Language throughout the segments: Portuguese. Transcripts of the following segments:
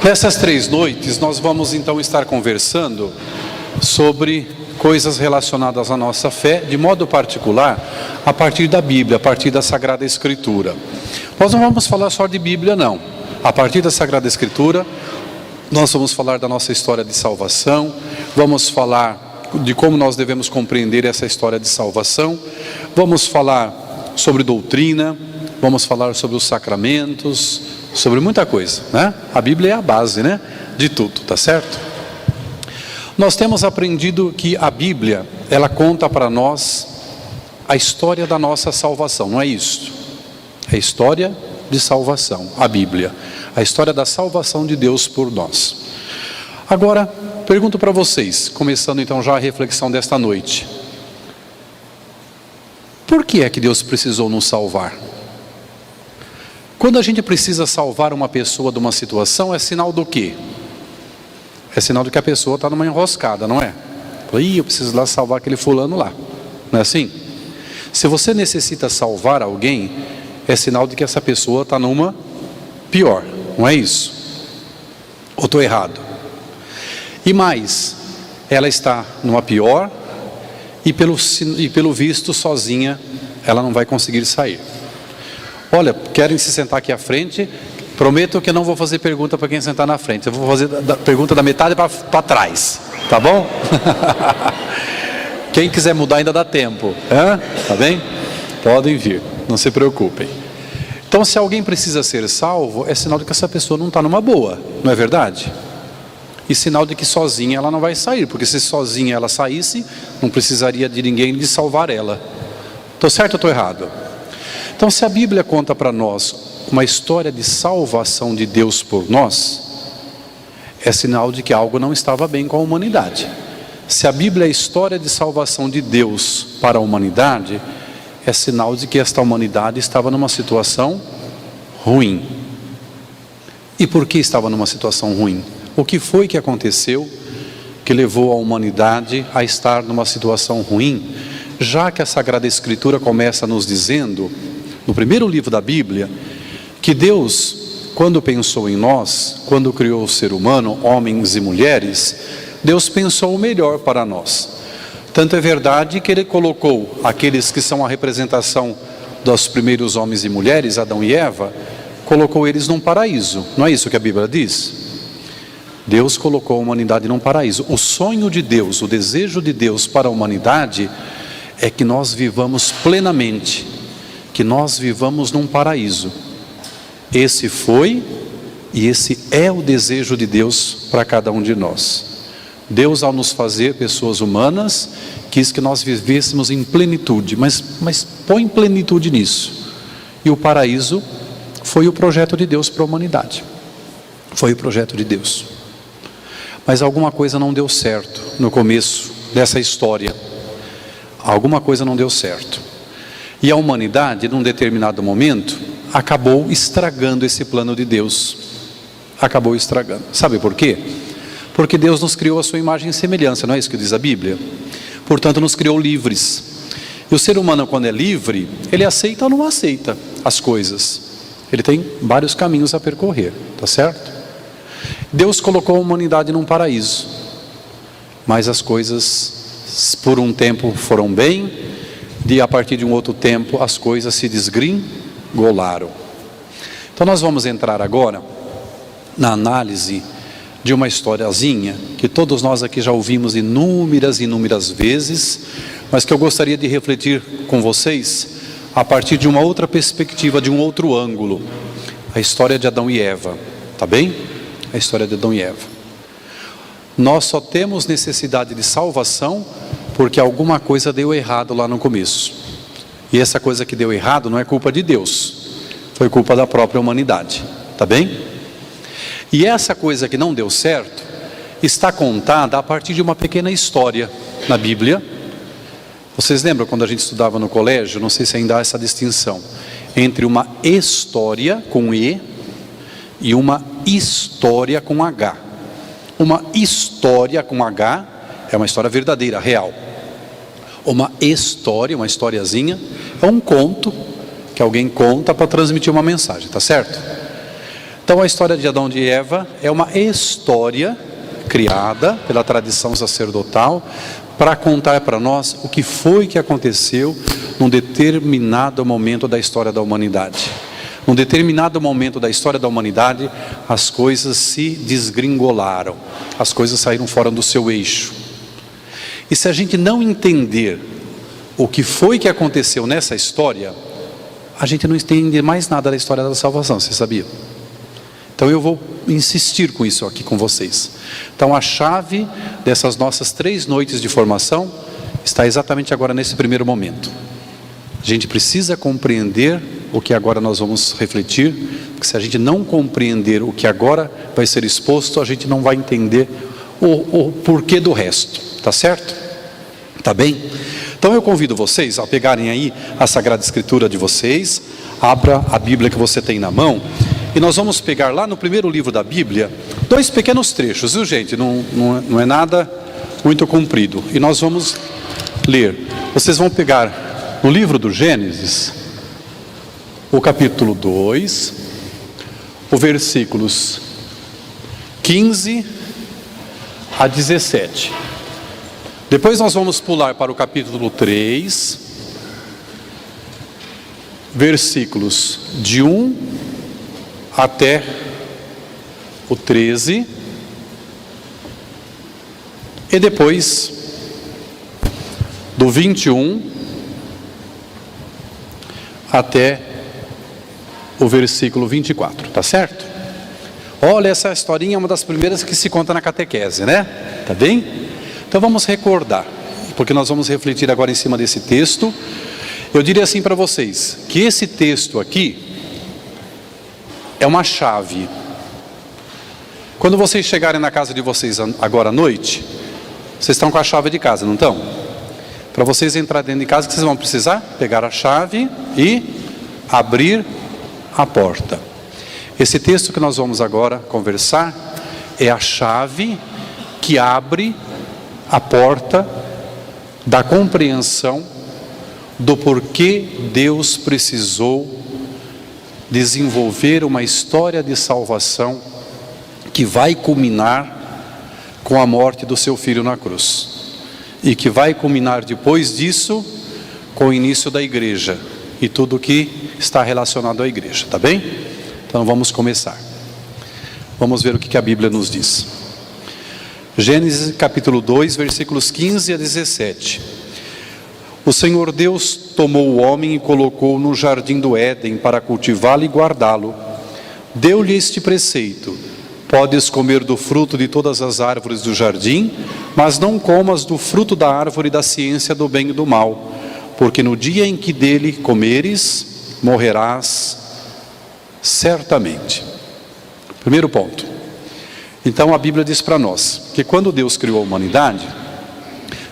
Nessas 3 noites, nós vamos então estar conversando sobre coisas relacionadas à nossa fé, de modo particular, a partir da Bíblia, a partir da Sagrada Escritura. Nós não vamos falar só de Bíblia, não. A partir da Sagrada Escritura, nós vamos falar da nossa história de salvação, vamos falar de como nós devemos compreender essa história de salvação, vamos falar sobre doutrina, vamos falar sobre os sacramentos, sobre muita coisa, né? A Bíblia é a base, né, de tudo, tá certo? Nós temos aprendido que a Bíblia, ela conta para nós a história da nossa salvação, não é isso? É a história de salvação, a Bíblia, a história da salvação de Deus por nós. Agora, pergunto para vocês, começando então já a reflexão desta noite: por que é que Deus precisou nos salvar? Quando a gente precisa salvar uma pessoa de uma situação, é sinal do quê? É sinal de que a pessoa está numa enroscada, não é? Ih, eu preciso lá salvar aquele fulano lá. Não é assim? Se você necessita salvar alguém, é sinal de que essa pessoa está numa pior. Não é isso? Ou estou errado? E mais, ela está numa pior e pelo visto sozinha ela não vai conseguir sair. Olha, querem se sentar aqui à frente? Prometo que eu não vou fazer pergunta para quem sentar na frente. Eu vou fazer pergunta da metade para trás. Tá bom? Quem quiser mudar ainda dá tempo. Tá bem? Podem vir, não se preocupem. Então, se alguém precisa ser salvo, é sinal de que essa pessoa não está numa boa. Não é verdade? E sinal de que sozinha ela não vai sair. Porque se sozinha ela saísse, não precisaria de ninguém de salvar ela. Estou certo ou estou errado? Então, se a Bíblia conta para nós uma história de salvação de Deus por nós, é sinal de que algo não estava bem com a humanidade. Se a Bíblia é a história de salvação de Deus para a humanidade, é sinal de que esta humanidade estava numa situação ruim. E por que estava numa situação ruim? O que foi que aconteceu que levou a humanidade a estar numa situação ruim? Já que a Sagrada Escritura começa nos dizendo, no primeiro livro da Bíblia, que Deus, quando pensou em nós, quando criou o ser humano, homens e mulheres, Deus pensou o melhor para nós. Tanto é verdade que Ele colocou aqueles que são a representação dos primeiros homens e mulheres, Adão e Eva, colocou eles num paraíso. Não é isso que a Bíblia diz? Deus colocou a humanidade num paraíso. O sonho de Deus, o desejo de Deus para a humanidade é que nós vivamos plenamente, que nós vivamos num paraíso. Esse foi e esse é o desejo de Deus para cada um de nós. Deus, ao nos fazer pessoas humanas, quis que nós vivêssemos em plenitude, mas põe plenitude nisso. E o paraíso foi o projeto de Deus para a humanidade. Foi o projeto de Deus. Mas alguma coisa não deu certo no começo dessa história. Alguma coisa não deu certo. E a humanidade, num determinado momento, acabou estragando esse plano de Deus. Acabou estragando. Sabe por quê? Porque Deus nos criou a sua imagem e semelhança, não é isso que diz a Bíblia? Portanto, nos criou livres. E o ser humano, quando é livre, ele aceita ou não aceita as coisas. Ele tem vários caminhos a percorrer, tá certo? Deus colocou a humanidade num paraíso. Mas as coisas, por um tempo, foram bem. E a partir de um outro tempo, as coisas se desgringolaram. Então nós vamos entrar agora na análise de uma historiazinha que todos nós aqui já ouvimos inúmeras vezes, mas que eu gostaria de refletir com vocês a partir de uma outra perspectiva, de um outro ângulo. A história de Adão e Eva, tá bem? A história de Adão e Eva. Nós só temos necessidade de salvação porque alguma coisa deu errado lá no começo. E essa coisa que deu errado não é culpa de Deus, foi culpa da própria humanidade, tá bem? E essa coisa que não deu certo está contada a partir de uma pequena história na Bíblia. Vocês lembram quando a gente estudava no colégio? Não sei se ainda há essa distinção entre uma história com E e uma história com H. Uma história com H é uma história verdadeira, real. Uma história, uma historiazinha, é um conto que alguém conta para transmitir uma mensagem, tá certo? Então a história de Adão e de Eva é uma história criada pela tradição sacerdotal para contar para nós o que foi que aconteceu num determinado momento da história da humanidade. Num determinado momento da história da humanidade, as coisas se desgringolaram, as coisas saíram fora do seu eixo. E se a gente não entender o que foi que aconteceu nessa história, a gente não entende mais nada da história da salvação, você sabia? Então eu vou insistir com isso aqui com vocês. Então a chave dessas nossas 3 noites de formação está exatamente agora nesse primeiro momento. A gente precisa compreender o que agora nós vamos refletir, porque se a gente não compreender o que agora vai ser exposto, a gente não vai entender o porquê do resto, tá certo? Tá bem? Então eu convido vocês a pegarem aí a Sagrada Escritura de vocês, abra a Bíblia que você tem na mão, e nós vamos pegar lá no primeiro livro da Bíblia, 2 pequenos trechos, viu gente? Não é nada muito comprido. E nós vamos ler. Vocês vão pegar no livro do Gênesis, o capítulo 2, os versículos 15 a 17. Depois nós vamos pular para o capítulo 3, versículos de 1 até o 13, e depois do 21 até o versículo 24, tá certo? Olha, essa historinha é uma das primeiras que se conta na catequese, né? Tá bem? Então vamos recordar, porque nós vamos refletir agora em cima desse texto. Eu diria assim para vocês, que esse texto aqui é uma chave. Quando vocês chegarem na casa de vocês agora à noite, vocês estão com a chave de casa, não estão? Para vocês entrarem dentro de casa, o que vocês vão precisar? Pegar a chave e abrir a porta. Esse texto que nós vamos agora conversar é a chave que abre a porta da compreensão do porquê Deus precisou desenvolver uma história de salvação que vai culminar com a morte do seu filho na cruz e que vai culminar depois disso com o início da igreja e tudo que está relacionado à igreja, tá bem? Então vamos começar. Vamos ver o que a Bíblia nos diz. Gênesis capítulo 2, versículos 15 a 17. O Senhor Deus tomou o homem e colocou-o no jardim do Éden para cultivá-lo e guardá-lo. Deu-lhe este preceito: podes comer do fruto de todas as árvores do jardim, mas não comas do fruto da árvore da ciência do bem e do mal, porque no dia em que dele comeres, morrerás certamente. Primeiro ponto. Então a Bíblia diz para nós que quando Deus criou a humanidade,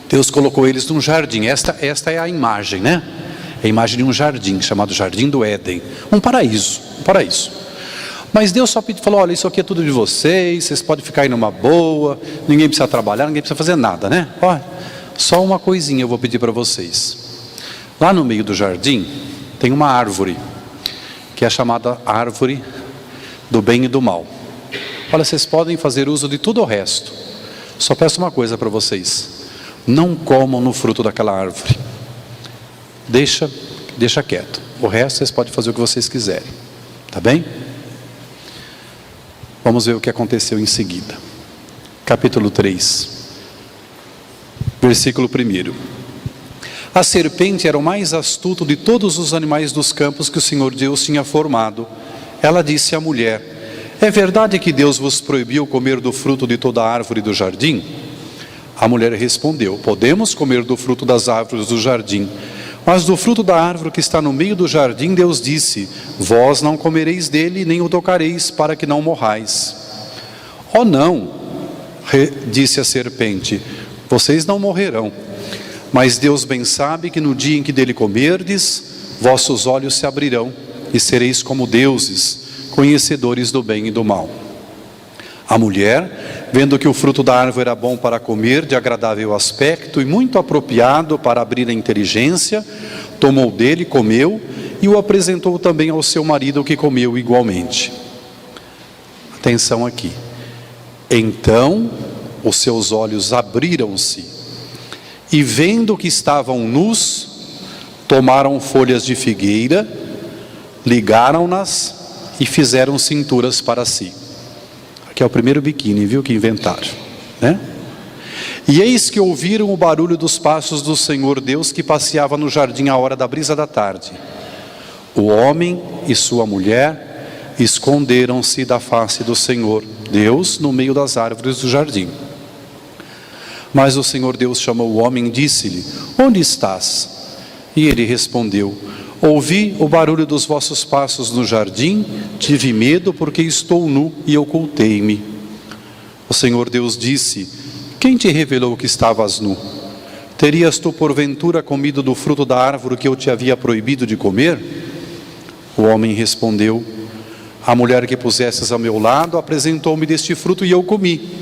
Deus colocou eles num jardim. Esta é a imagem, né? É a imagem de um jardim, chamado Jardim do Éden. Um paraíso. Mas Deus só falou, olha, isso aqui é tudo de vocês, vocês podem ficar aí numa boa, ninguém precisa trabalhar, ninguém precisa fazer nada, né? Olha, só uma coisinha eu vou pedir para vocês. Lá no meio do jardim, tem uma árvore, que é a chamada árvore do bem e do mal. Olha, vocês podem fazer uso de tudo o resto. Só peço uma coisa para vocês. Não comam no fruto daquela árvore. Deixa quieto. O resto vocês podem fazer o que vocês quiserem. Tá bem? Vamos ver o que aconteceu em seguida. Capítulo 3. Versículo 1. A serpente era o mais astuto de todos os animais dos campos que o Senhor Deus tinha formado. Ela disse à mulher: é verdade que Deus vos proibiu comer do fruto de toda a árvore do jardim? A mulher respondeu: podemos comer do fruto das árvores do jardim, mas do fruto da árvore que está no meio do jardim, Deus disse: vós não comereis dele, nem o tocareis, para que não morrais. Oh não, disse a serpente, vocês não morrerão. Mas Deus bem sabe que no dia em que dele comerdes, vossos olhos se abrirão, e sereis como deuses, conhecedores do bem e do mal. A mulher, vendo que o fruto da árvore era bom para comer, de agradável aspecto e muito apropriado para abrir a inteligência, tomou dele, comeu e o apresentou também ao seu marido, que comeu igualmente. Atenção aqui. Então os seus olhos abriram-se, e vendo que estavam nus, tomaram folhas de figueira, ligaram-nas e fizeram cinturas para si. Aqui é o primeiro biquíni, viu, que inventaram, né? E eis que ouviram o barulho dos passos do Senhor Deus, que passeava no jardim à hora da brisa da tarde. O homem e sua mulher esconderam-se da face do Senhor Deus no meio das árvores do jardim. Mas o Senhor Deus chamou o homem e disse-lhe: onde estás? E ele respondeu: ouvi o barulho dos vossos passos no jardim, tive medo porque estou nu e ocultei-me. O Senhor Deus disse: quem te revelou que estavas nu? Terias tu porventura comido do fruto da árvore que eu te havia proibido de comer? O homem respondeu: a mulher que pusestes ao meu lado apresentou-me deste fruto e eu comi.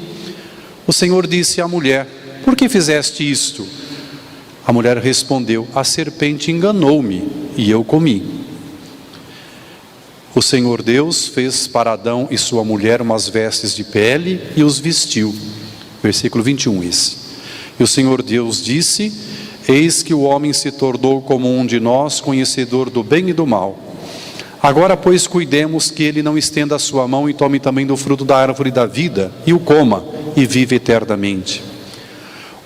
O Senhor disse à mulher: por que fizeste isto? A mulher respondeu: a serpente enganou-me e eu comi. O Senhor Deus fez para Adão e sua mulher umas vestes de pele e os vestiu. Versículo 21 esse. E o Senhor Deus disse: eis que o homem se tornou como um de nós, conhecedor do bem e do mal. Agora, pois, cuidemos que ele não estenda a sua mão e tome também do fruto da árvore da vida, e o coma, e vive eternamente.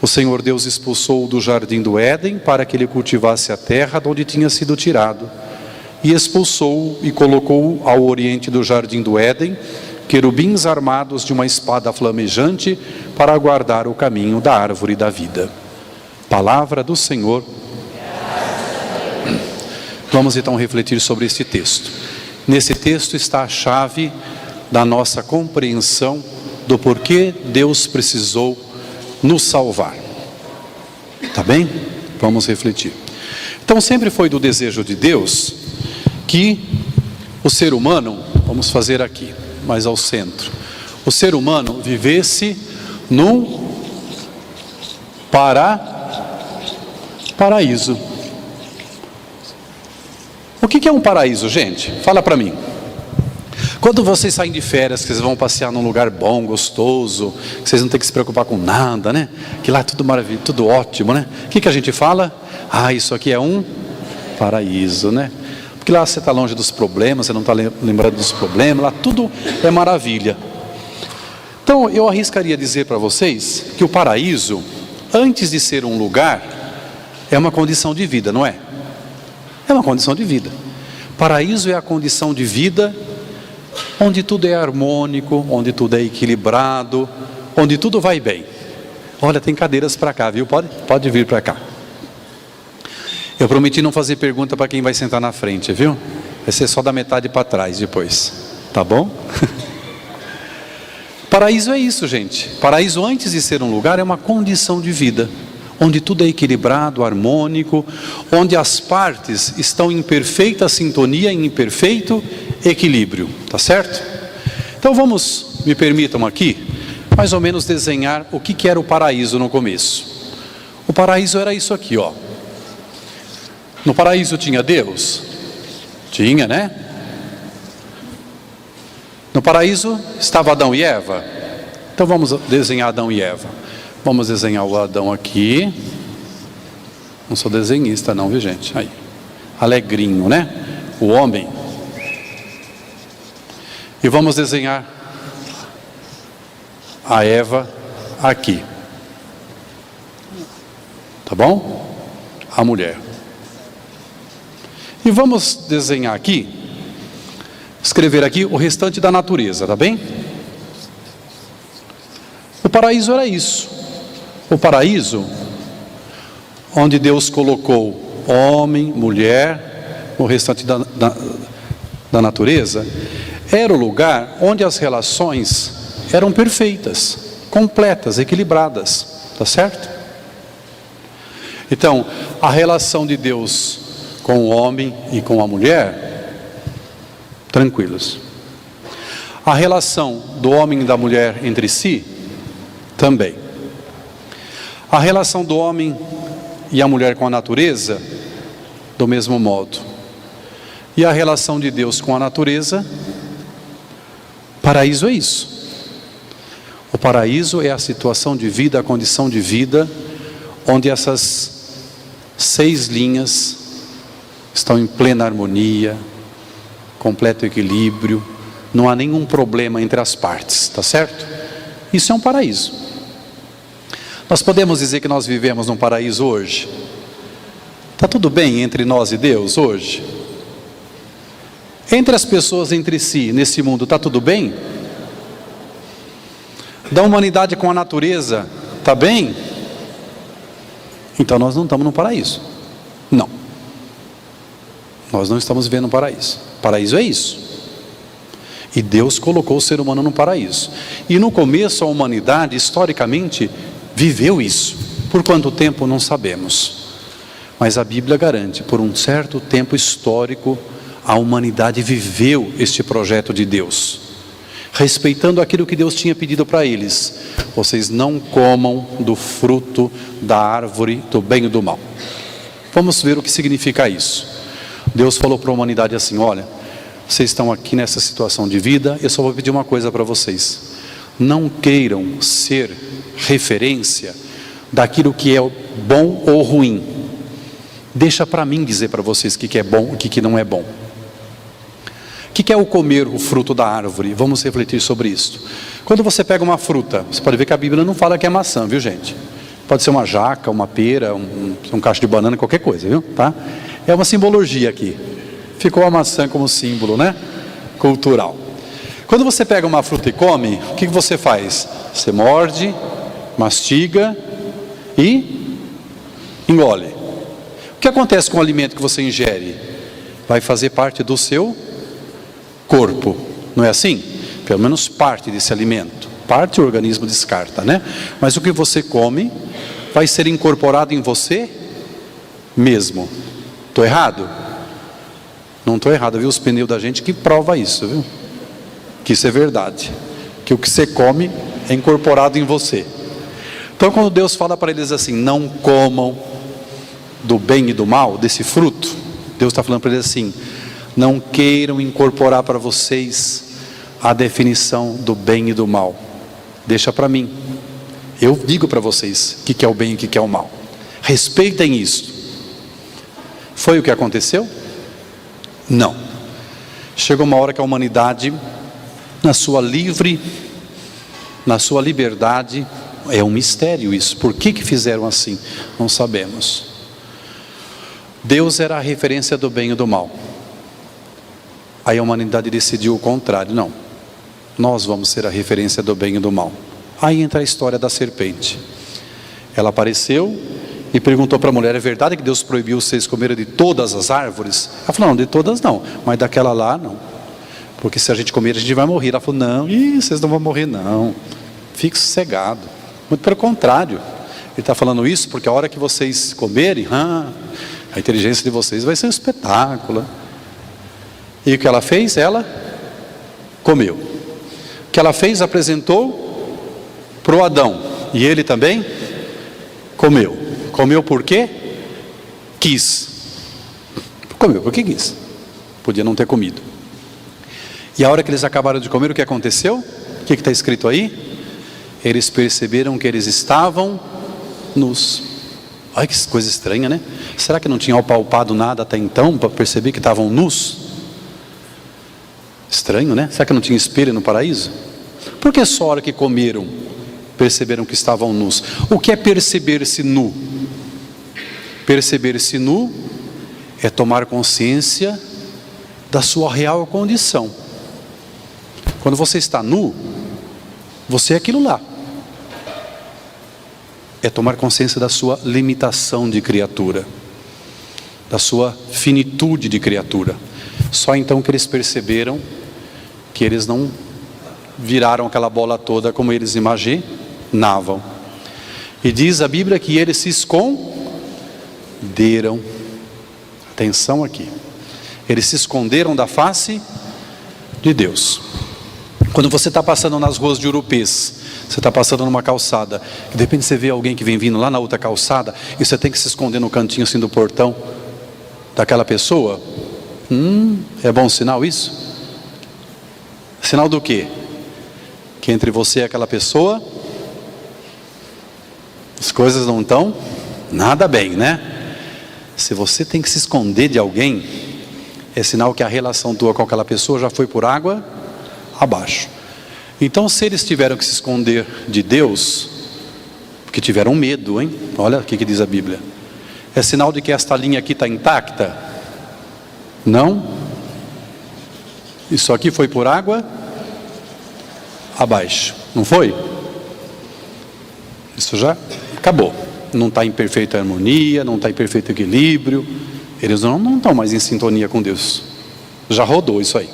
O Senhor Deus expulsou-o do jardim do Éden, para que ele cultivasse a terra de onde tinha sido tirado. E expulsou-o e colocou-o ao oriente do jardim do Éden, querubins armados de uma espada flamejante, para guardar o caminho da árvore da vida. Palavra do Senhor. Vamos então refletir sobre este texto. Nesse texto está a chave da nossa compreensão do porquê Deus precisou nos salvar. Tá bem? Vamos refletir. Então sempre foi do desejo de Deus que o ser humano, vamos fazer aqui, mais ao centro, o ser humano vivesse num paraíso. O que é um paraíso, gente? Fala para mim. Quando vocês saem de férias, que vocês vão passear num lugar bom, gostoso, que vocês não têm que se preocupar com nada, né? Que lá é tudo maravilhoso, tudo ótimo, né? O que a gente fala? Ah, isso aqui é um paraíso, né? Porque lá você está longe dos problemas, você não está lembrando dos problemas, lá tudo é maravilha. Então, eu arriscaria dizer para vocês que o paraíso, antes de ser um lugar, é uma condição de vida, não é? É uma condição de vida. Paraíso é a condição de vida onde tudo é harmônico, onde tudo é equilibrado, onde tudo vai bem. Olha, tem cadeiras para cá, viu? Pode vir para cá. Eu prometi não fazer pergunta para quem vai sentar na frente, viu? Vai ser só da metade para trás depois, tá bom? Paraíso é isso, gente. Paraíso, antes de ser um lugar, é uma condição de vida, onde tudo é equilibrado, harmônico, onde as partes estão em perfeita sintonia, em perfeito equilíbrio, tá certo? Então me permitam aqui, mais ou menos desenhar o que era o paraíso no começo. O paraíso era isso aqui, ó. No paraíso tinha Deus? Tinha, né? No paraíso estava Adão e Eva? Então vamos desenhar Adão e Eva. Vamos desenhar o Adão aqui. Não sou desenhista não, viu, gente? Aí. Alegrinho, né? O homem. E vamos desenhar a Eva aqui. Tá bom? A mulher. E vamos desenhar aqui, escrever aqui o restante da natureza, tá bem? O paraíso era isso. O paraíso, onde Deus colocou homem, mulher, o restante da natureza, era o lugar onde as relações eram perfeitas, completas, equilibradas, tá certo? Então, a relação de Deus com o homem e com a mulher, tranquilos. A relação do homem e da mulher entre si, também. A relação do homem e a mulher com a natureza, do mesmo modo. E a relação de Deus com a natureza, paraíso é isso. O paraíso é a situação de vida, a condição de vida, onde essas 6 linhas estão em plena harmonia, completo equilíbrio, não há nenhum problema entre as partes, tá certo? Isso é um paraíso. Nós podemos dizer que nós vivemos num paraíso hoje? Está tudo bem entre nós e Deus hoje? Entre as pessoas entre si, nesse mundo, está tudo bem? Da humanidade com a natureza, está bem? Então nós não estamos no paraíso. Não. Nós não estamos vivendo no paraíso. Paraíso é isso. E Deus colocou o ser humano no paraíso. E no começo a humanidade, historicamente, viveu isso. Por quanto tempo não sabemos. Mas a Bíblia garante, por um certo tempo histórico, a humanidade viveu este projeto de Deus. Respeitando aquilo que Deus tinha pedido para eles. Vocês não comam do fruto da árvore do bem e do mal. Vamos ver o que significa isso. Deus falou para a humanidade assim: olha, vocês estão aqui nessa situação de vida, eu só vou pedir uma coisa para vocês. Não queiram ser referência daquilo que é bom ou ruim. Deixa para mim dizer para vocês o que é bom e o que não é bom. O que é o comer o fruto da árvore? Vamos refletir sobre isso. Quando você pega uma fruta, você pode ver que a Bíblia não fala que é maçã, viu gente? Pode ser uma jaca, uma pera, um cacho de banana, qualquer coisa, viu? Tá? É uma simbologia aqui. Ficou a maçã como símbolo, né? Cultural. Quando você pega uma fruta e come, o que você faz? Você morde, mastiga e engole. O que acontece com o alimento que você ingere? Vai fazer parte do seu corpo, não é assim? Pelo menos parte desse alimento. Parte o organismo descarta, né? Mas o que você come vai ser incorporado em você mesmo. Estou errado? Não estou errado, viu? Os pneus da gente que prova isso, viu? Que isso é verdade. Que o que você come é incorporado em você. Então quando Deus fala para eles assim: não comam do bem e do mal, desse fruto, Deus está falando para eles assim: não queiram incorporar para vocês a definição do bem e do mal. Deixa para mim. Eu digo para vocês o que é o bem e o que é o mal. Respeitem isso. Foi o que aconteceu? Não. Chegou uma hora que a humanidade, na sua liberdade, é um mistério isso. Por que fizeram assim? Não sabemos. Deus era a referência do bem e do mal. Aí a humanidade decidiu o contrário. Não, nós vamos ser a referência do bem e do mal. Aí entra a história da serpente. Ela apareceu e perguntou para a mulher: é verdade que Deus proibiu vocês comerem de todas as árvores? Ela falou: não, de todas não, mas daquela lá não, porque se a gente comer a gente vai morrer. Ela falou: não, vocês não vão morrer não, fique sossegado. Muito pelo contrário, ele está falando isso porque a hora que vocês comerem, a inteligência de vocês vai ser um espetáculo. E o que ela fez? Ela comeu. O que ela fez? Apresentou para o Adão, e ele também comeu. Comeu por quê? Quis. Comeu porque quis. Podia não ter comido. E a hora que eles acabaram de comer, o que aconteceu? O que está escrito aí? Eles perceberam que eles estavam nus. Olha que coisa estranha, né? Será que não tinham apalpado nada até então para perceber que estavam nus? Estranho, né? Será que não tinha espelho no paraíso? Por que só a hora que comeram perceberam que estavam nus? O que é perceber-se nu? Perceber-se nu é tomar consciência da sua real condição. Quando você está nu, você é aquilo lá. É tomar consciência da sua limitação de criatura, da sua finitude de criatura. Só então que eles perceberam que eles não viraram aquela bola toda como eles imaginavam. E diz a Bíblia que eles se esconderam. Atenção aqui. Eles se esconderam da face de Deus. Quando você está passando nas ruas de Urupês, você está passando numa calçada, e de repente você vê alguém que vem vindo lá na outra calçada, e você tem que se esconder no cantinho assim do portão daquela pessoa. É bom sinal isso? Sinal do quê? que entre você e aquela pessoa as coisas não estão nada bem, né? Se você tem que se esconder de alguém, é sinal que a relação tua com aquela pessoa já foi por água abaixo. Então, se eles tiveram que se esconder de Deus, porque tiveram medo, hein? Olha o que diz a Bíblia. É sinal de que esta linha aqui está intacta? Não. Isso aqui foi por água abaixo, não foi? Isso já acabou. Não está em perfeita harmonia, não está em perfeito equilíbrio. Eles não estão mais em sintonia com Deus. Já rodou isso aí.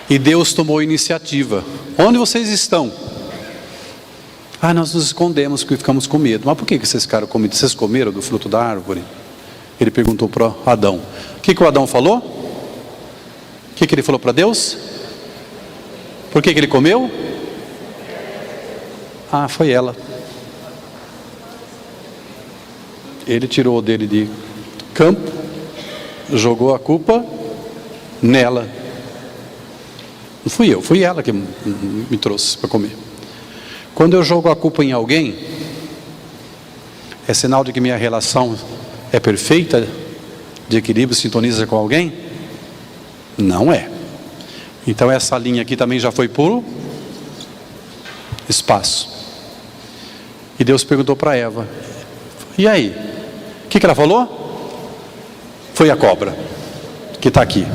E Deus tomou iniciativa. Onde vocês estão? Ah, nós nos escondemos porque ficamos com medo. Mas por que vocês ficaram com medo? Vocês comeram do fruto da árvore? Ele perguntou para Adão. O que o Adão falou? O que ele falou para Deus? Por que ele comeu? Ah, foi ela. Ele tirou dele de campo, jogou a culpa nela. Não fui eu, fui ela que me trouxe para comer. Quando eu jogo a culpa em alguém, é sinal de que minha relação é perfeita, de equilíbrio, sintoniza com alguém? Não é. Então essa linha aqui também já foi por espaço. E Deus perguntou para Eva, e aí? O que ela falou? Foi a cobra, que está aqui.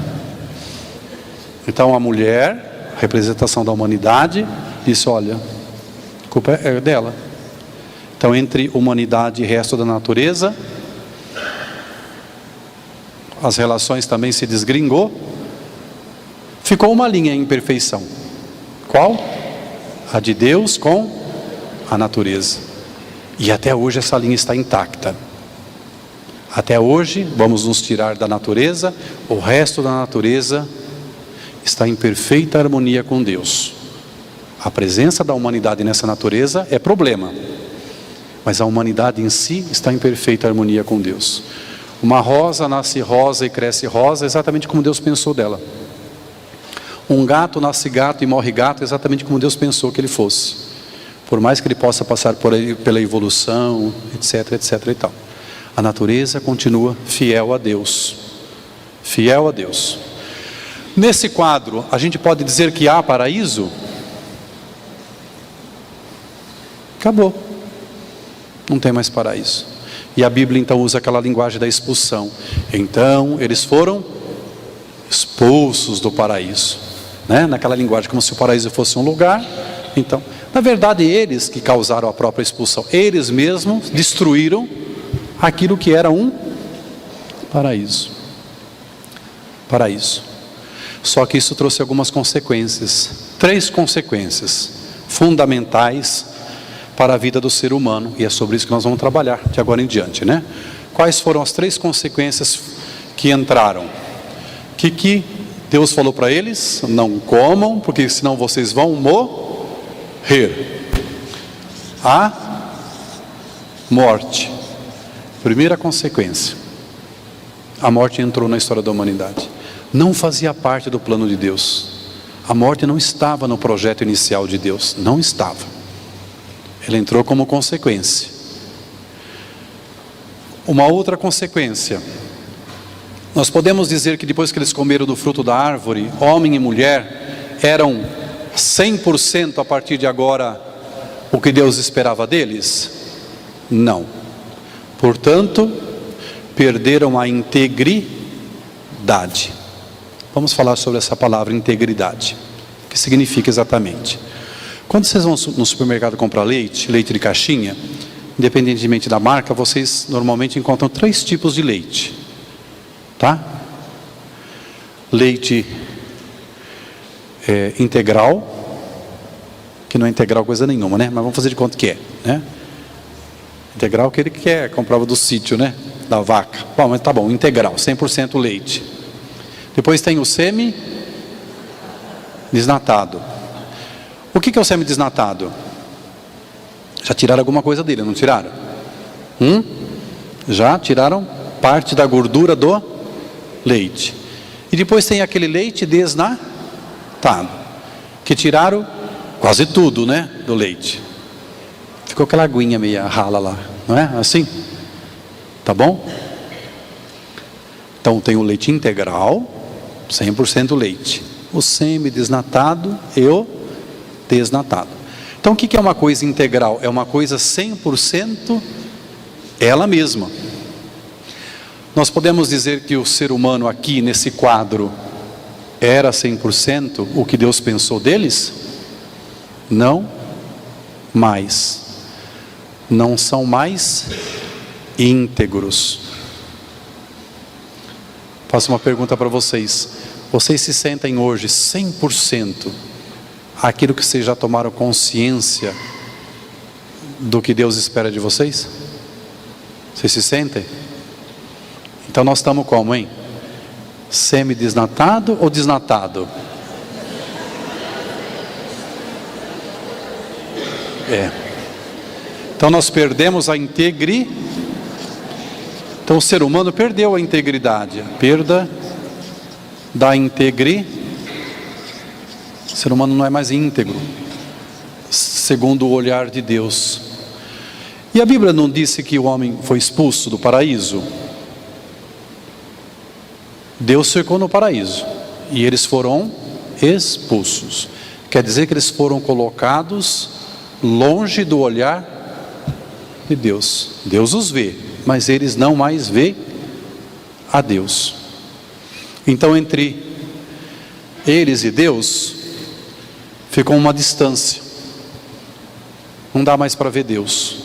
Então a mulher, a representação da humanidade, disse, olha, a culpa é dela. Então entre humanidade e resto da natureza, as relações também se desgringou. Ficou uma linha em perfeição. Qual? A de Deus com a natureza. E até hoje essa linha está intacta. Até hoje, vamos nos tirar da natureza, o resto da natureza está em perfeita harmonia com Deus. A presença da humanidade nessa natureza é problema, mas a humanidade em si está em perfeita harmonia com Deus. Uma rosa nasce rosa e cresce rosa, exatamente como Deus pensou dela. Um gato nasce gato e morre gato, exatamente como Deus pensou que ele fosse. Por mais que ele possa passar pela evolução, etc, etc e tal. A natureza continua fiel a Deus. Fiel a Deus. Nesse quadro, a gente pode dizer que há paraíso? Acabou. Não tem mais paraíso. E a Bíblia então usa aquela linguagem da expulsão. Então, eles foram expulsos do paraíso. Né? Naquela linguagem, como se o paraíso fosse um lugar. Então, na verdade, eles que causaram a própria expulsão. Eles mesmos destruíram aquilo que era um paraíso. Paraíso. Só que isso trouxe algumas consequências. 3 consequências fundamentais para a vida do ser humano. E é sobre isso que nós vamos trabalhar de agora em diante, né? Quais foram as 3 consequências que entraram? Que Deus falou para eles? Não comam, porque senão vocês vão morrer. A morte. Primeira consequência. A morte entrou na história da humanidade. Não fazia parte do plano de Deus. A morte não estava no projeto inicial de Deus. Não estava. Ela entrou como consequência. Uma outra consequência. Nós podemos dizer que depois que eles comeram do fruto da árvore, homem e mulher eram 100% a partir de agora o que Deus esperava deles? Não. Portanto, perderam a integridade. Vamos falar sobre essa palavra integridade. O que significa exatamente? Quando vocês vão no supermercado comprar leite, leite de caixinha, independentemente da marca, vocês normalmente encontram 3 tipos de leite. Tá? Leite integral, que não é integral coisa nenhuma, né? Mas vamos fazer de conta que é, né? Integral que ele quer, comprava do sítio, né? Da vaca. Bom, mas tá bom, integral, 100% leite. Depois tem o semi-desnatado. O que é o semi-desnatado? Já tiraram alguma coisa dele, não tiraram? Já tiraram parte da gordura do leite. E depois tem aquele leite desnatado. que tiraram quase tudo, né, do leite. Ficou aquela aguinha meio rala lá, não é? Assim? Tá bom? Então tem o leite integral, 100% leite. O semi-desnatado e o desnatado. Então o que é uma coisa integral? É uma coisa 100% ela mesma. Nós podemos dizer que o ser humano aqui nesse quadro era 100% o que Deus pensou deles? Não mais. Não são mais íntegros. Faço uma pergunta para vocês. Vocês se sentem hoje 100% aquilo que vocês já tomaram consciência do que Deus espera de vocês? Vocês se sentem? Então nós estamos como, hein? Semi-desnatado ou desnatado? Então nós perdemos a integridade. Então o ser humano perdeu a integridade. A perda da integridade. O ser humano não é mais íntegro, segundo o olhar de Deus. E a Bíblia não disse que o homem foi expulso do paraíso? Deus ficou no paraíso e eles foram expulsos. Quer dizer que eles foram colocados longe do olhar de Deus. Deus os vê, mas eles não mais vê a Deus. Então entre eles e Deus ficou uma distância. Não dá mais para ver Deus.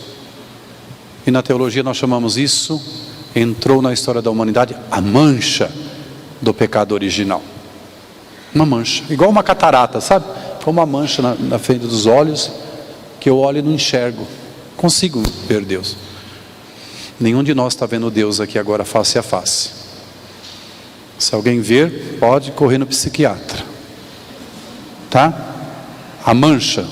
E na teologia nós chamamos isso, entrou na história da humanidade, a mancha do pecado original. Uma mancha, igual uma catarata, sabe? Como uma mancha na frente dos olhos, que eu olho e não enxergo, consigo ver Deus. Nenhum de nós está vendo Deus aqui agora face a face. Se alguém ver, pode correr no psiquiatra, tá? A mancha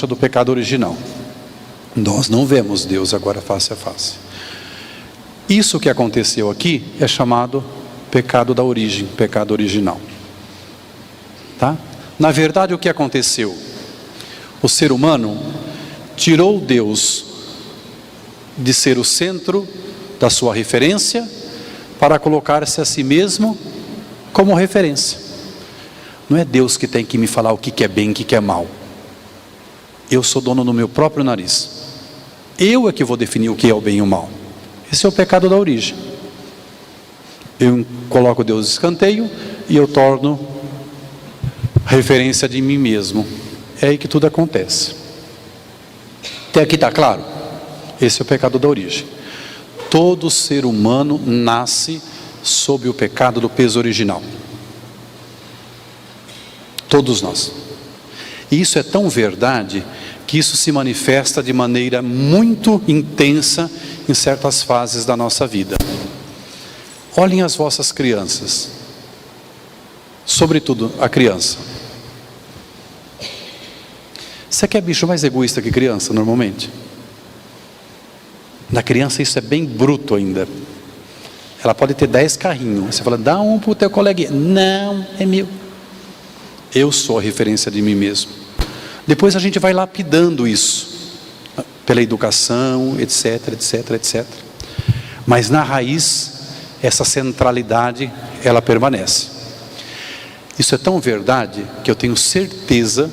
do pecado original. Nós não vemos Deus agora face a face. Isso que aconteceu aqui é chamado pecado da origem, pecado original. Tá? Na verdade, o que aconteceu? O ser humano tirou Deus de ser o centro da sua referência para colocar-se a si mesmo como referência. Não é Deus que tem que me falar o que é bem e o que é mal. Eu sou dono do meu próprio nariz. Eu é que vou definir o que é o bem e o mal. Esse é o pecado da origem. Eu coloco Deus de escanteio e eu torno referência de mim mesmo. É aí que tudo acontece. Até aqui está claro? Esse é o pecado da origem. Todo ser humano nasce sob o pecado do peso original. Todos nós. E isso é tão verdade que isso se manifesta de maneira muito intensa em certas fases da nossa vida. Olhem as vossas crianças, sobretudo a criança. Você quer bicho mais egoísta que criança, normalmente? Na criança isso é bem bruto ainda. Ela pode ter 10 carrinhos. Você fala, dá um para o teu coleguinha. Não, é meu. Eu sou a referência de mim mesmo. Depois a gente vai lapidando isso, pela educação, etc, etc, etc. Mas na raiz, essa centralidade, ela permanece. Isso é tão verdade, que eu tenho certeza,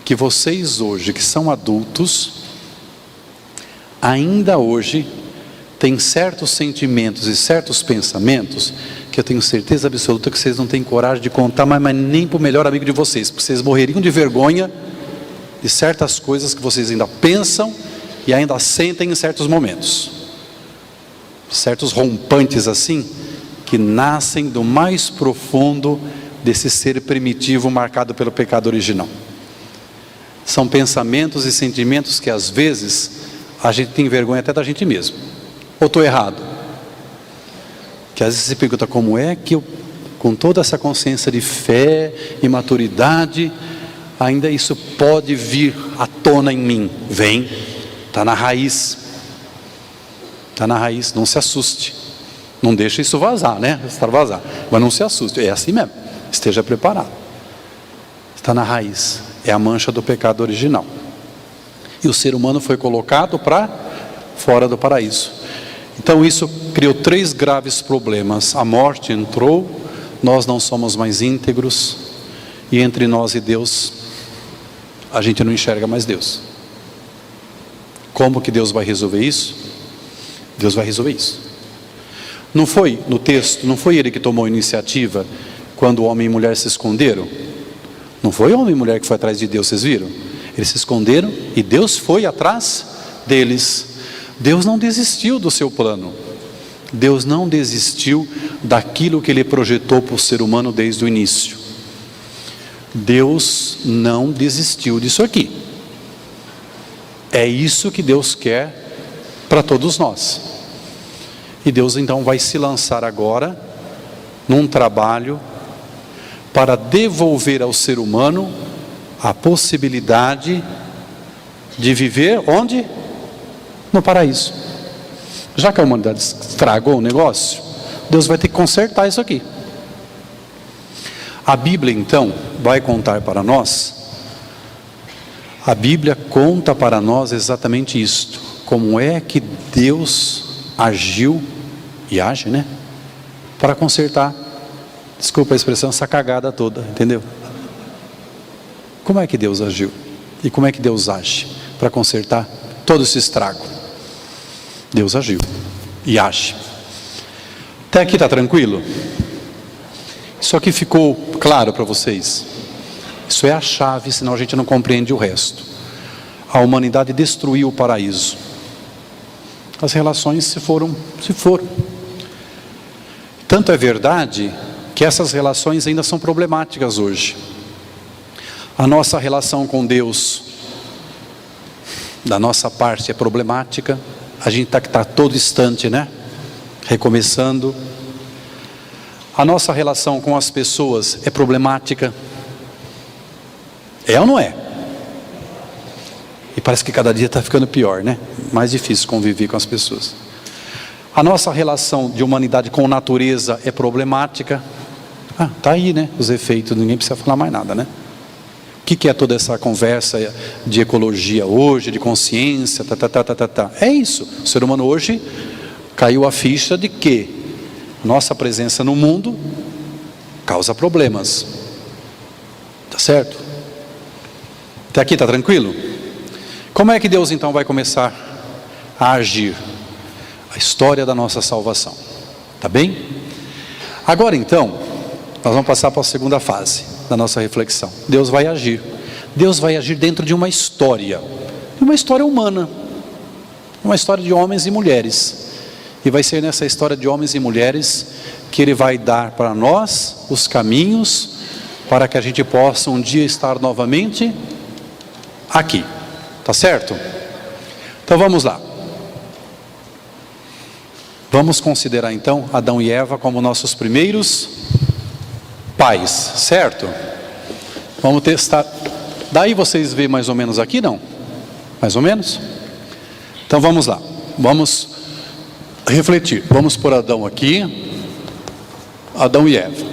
que vocês hoje, que são adultos, ainda hoje, têm certos sentimentos e certos pensamentos, que eu tenho certeza absoluta que vocês não têm coragem de contar, mas nem para o melhor amigo de vocês, porque vocês morreriam de vergonha de certas coisas que vocês ainda pensam e ainda sentem em certos momentos. Certos rompantes assim, que nascem do mais profundo desse ser primitivo marcado pelo pecado original. São pensamentos e sentimentos que às vezes a gente tem vergonha até da gente mesmo. Ou estou errado? Que às vezes você pergunta, como é que eu, com toda essa consciência de fé e maturidade, ainda isso pode vir à tona em mim? Vem, está na raiz. Está na raiz, não se assuste. Não deixa isso vazar, né? Vazar. Mas não se assuste, é assim mesmo. esteja preparado. Está na raiz, é a mancha do pecado original. E o ser humano foi colocado para fora do paraíso. Então isso criou 3 graves problemas. A morte entrou, nós não somos mais íntegros, e entre nós e Deus, a gente não enxerga mais Deus. Como que Deus vai resolver isso? Deus vai resolver isso. Não foi no texto, não foi ele que tomou a iniciativa quando o homem e mulher se esconderam? Não foi o homem e mulher que foi atrás de Deus, vocês viram? Eles se esconderam e Deus foi atrás deles. Deus não desistiu do seu plano. Deus não desistiu daquilo que Ele projetou para o ser humano desde o início. Deus não desistiu disso aqui. É isso que Deus quer para todos nós. E Deus então vai se lançar agora num trabalho para devolver ao ser humano a possibilidade de viver onde? No paraíso. Já que a humanidade estragou o negócio, Deus vai ter que consertar isso aqui. A Bíblia então vai contar para nós, a Bíblia conta para nós exatamente isto, como é que Deus agiu e age, né? Para consertar, desculpa a expressão, essa cagada toda, entendeu? Como é que Deus agiu? E como é que Deus age para consertar todo esse estrago? Deus agiu e age. Até aqui está tranquilo? Isso aqui ficou claro para vocês? Isso é a chave, senão a gente não compreende o resto. A humanidade destruiu o paraíso. As relações se foram. Tanto é verdade que essas relações ainda são problemáticas hoje. A nossa relação com Deus, da nossa parte, é problemática. A gente está todo instante, né? Recomeçando. A nossa relação com as pessoas é problemática. É ou não é? E parece que cada dia está ficando pior, né? Mais difícil conviver com as pessoas. A nossa relação de humanidade com a natureza é problemática. Está aí, né? Os efeitos, ninguém precisa falar mais nada, né? O que é toda essa conversa de ecologia hoje, de consciência, É isso. O ser humano hoje caiu a ficha de que nossa presença no mundo causa problemas. Tá certo? Até aqui está tranquilo? Como é que Deus então vai começar a agir? A história da nossa salvação. Tá bem? Agora então, nós vamos passar para a segunda fase da nossa reflexão. Deus vai agir. Deus vai agir dentro de uma história humana, uma história de homens e mulheres. E vai ser nessa história de homens e mulheres que Ele vai dar para nós os caminhos para que a gente possa um dia estar novamente aqui. Tá certo? Então vamos lá. Vamos considerar então Adão e Eva como nossos primeiros pais, certo? Vamos testar. Daí vocês veem mais ou menos aqui, não? Mais ou menos? Então vamos lá. Vamos refletir. Vamos por Adão aqui. Adão e Eva.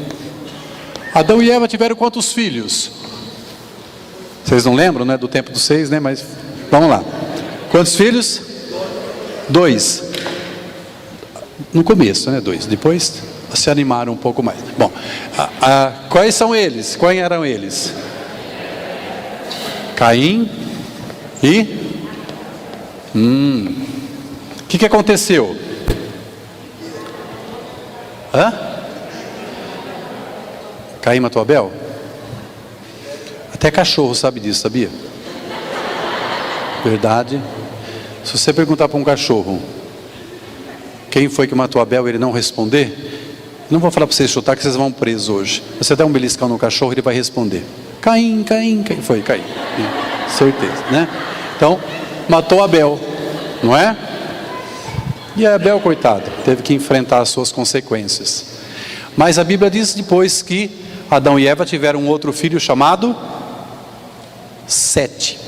Adão e Eva tiveram quantos filhos? Vocês não lembram, né? Do tempo dos 6, né? Mas vamos lá. Quantos filhos? 2. No começo, né? 2. Depois se animaram um pouco mais. Bom, quais são eles? Quais eram eles? Caim e... O que aconteceu? Caim matou Abel? Até cachorro sabe disso, sabia? Verdade. Se você perguntar para um cachorro quem foi que matou Abel e ele não responder, não vou falar para vocês chutar que vocês vão presos hoje. Você der um beliscão no cachorro, ele vai responder: Caim, Caim, Caim. Foi Caim, certeza, né? Então, matou Abel, não é? E Abel, coitado, teve que enfrentar as suas consequências. Mas a Bíblia diz depois que Adão e Eva tiveram um outro filho chamado Sete.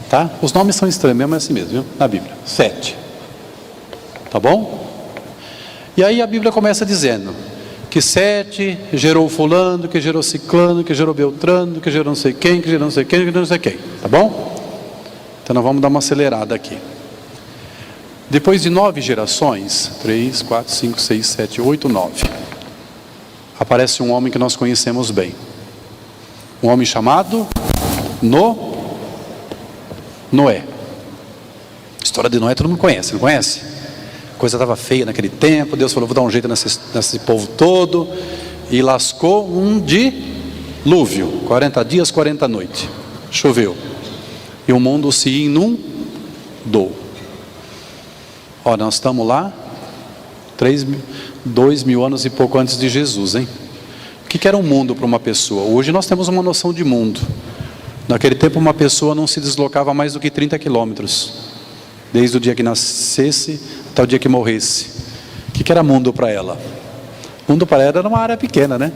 Tá? Os nomes são estranhos mesmo, é assim mesmo, viu? Na Bíblia, Sete. Tá bom? E aí a Bíblia começa dizendo que Sete gerou fulano, que gerou ciclano, que gerou beltrano, que gerou não sei quem, que gerou não sei quem, que gerou não sei quem. Tá bom? Então nós vamos dar uma acelerada aqui. Depois de 9 gerações, 3, 4, 5, 6, 7, 8, 9, aparece um homem que nós conhecemos bem. Um homem chamado Noé. A história de Noé todo mundo conhece, não conhece? A coisa estava feia naquele tempo, Deus falou, vou dar um jeito nesse povo todo, e lascou um dilúvio, 40 dias, 40 noites, choveu, e o mundo se inundou. Ó, nós estamos lá, 2.000 anos e pouco antes de Jesus, hein? O que era um mundo para uma pessoa? Hoje nós temos uma noção de mundo. Naquele tempo uma pessoa não se deslocava mais do que 30 quilômetros, desde o dia que nascesse até o dia que morresse. O que era mundo para ela? Mundo para ela era uma área pequena, né?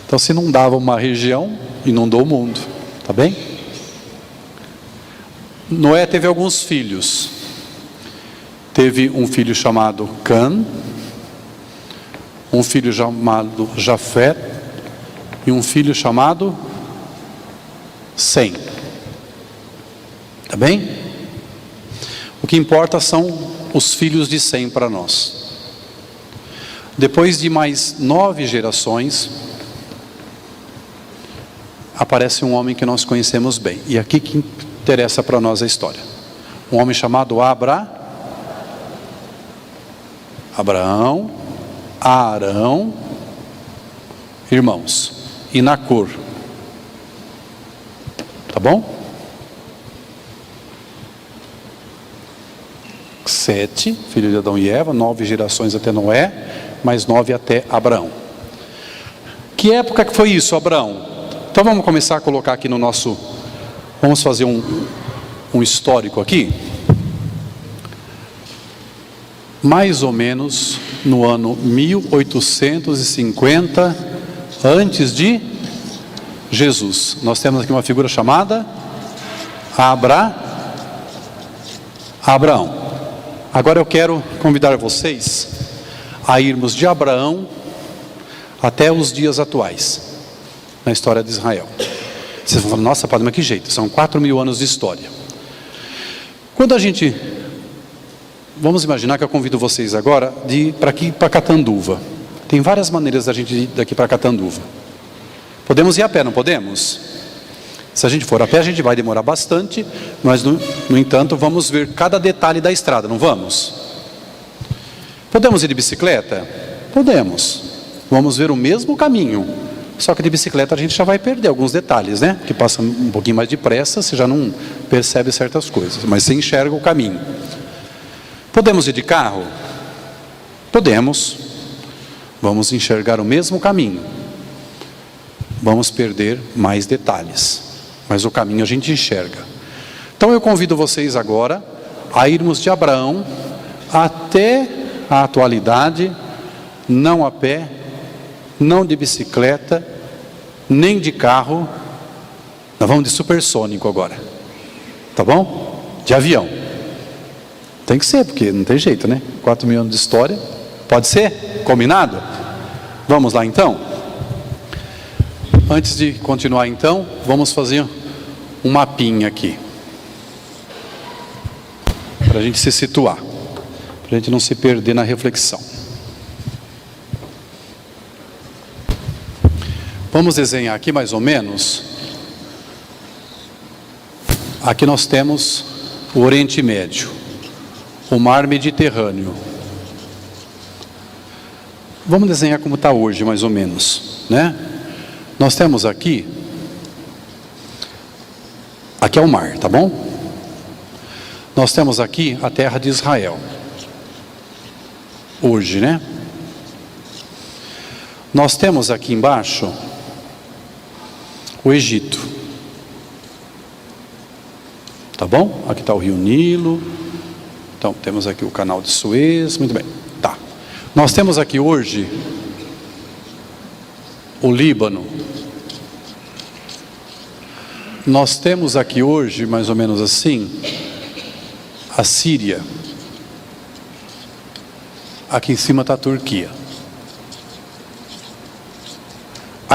Então se inundava uma região, inundou o mundo, tá bem? Noé teve alguns filhos. Teve um filho chamado Cã, um filho chamado Jafé e um filho chamado Sem. Tá bem? O que importa são os filhos de Sem para nós. Depois de mais 9 gerações, aparece um homem que nós conhecemos bem. E aqui que interessa para nós a história. Um homem chamado Abraão, Arão, irmãos, e Nacor. Tá bom? 7, filho de Adão e Eva, 9 gerações até Noé, mais 9 até Abraão. Que época que foi isso, Abraão? Então vamos começar a colocar aqui no nosso... Vamos fazer um histórico aqui. Mais ou menos no ano 1850 antes de Jesus. Nós temos aqui uma figura chamada Abraão. Agora eu quero convidar vocês a irmos de Abraão até os dias atuais na história de Israel. Vocês vão falar, nossa padre, mas que jeito, são 4.000 anos de história. Quando a gente... Vamos imaginar que eu convido vocês agora de ir para aqui, para Catanduva. Tem várias maneiras da gente ir daqui para Catanduva. Podemos ir a pé, não podemos? Se a gente for a pé, a gente vai demorar bastante, mas no entanto, vamos ver cada detalhe da estrada, não vamos? Podemos ir de bicicleta? Podemos. Vamos ver o mesmo caminho, só que de bicicleta a gente já vai perder alguns detalhes, né? Que passa um pouquinho mais depressa, você já não percebe certas coisas, mas você enxerga o caminho. Podemos ir de carro? Podemos. Vamos enxergar o mesmo caminho. Vamos perder mais detalhes, mas o caminho a gente enxerga. Então eu convido vocês agora a irmos de Abraão até a atualidade, não a pé, não de bicicleta, nem de carro. Nós vamos de supersônico agora, tá bom? De avião. Tem que ser, porque não tem jeito, né? 4.000 anos de história. Pode ser? Combinado? Vamos lá então? Antes de continuar então, vamos fazer um mapinha aqui. Para a gente se situar. Para a gente não se perder na reflexão. Vamos desenhar aqui mais ou menos. Aqui nós temos o Oriente Médio. O mar Mediterrâneo. Vamos desenhar como está hoje, mais ou menos, né? Nós temos aqui é o mar, tá bom? Nós temos aqui a terra de Israel. Hoje, né? Nós temos aqui embaixo o Egito. Tá bom? Aqui está o rio Nilo. Então, temos aqui o canal de Suez, muito bem. Tá. Nós temos aqui hoje o Líbano. Nós temos aqui hoje, mais ou menos assim, a Síria. Aqui em cima está a Turquia.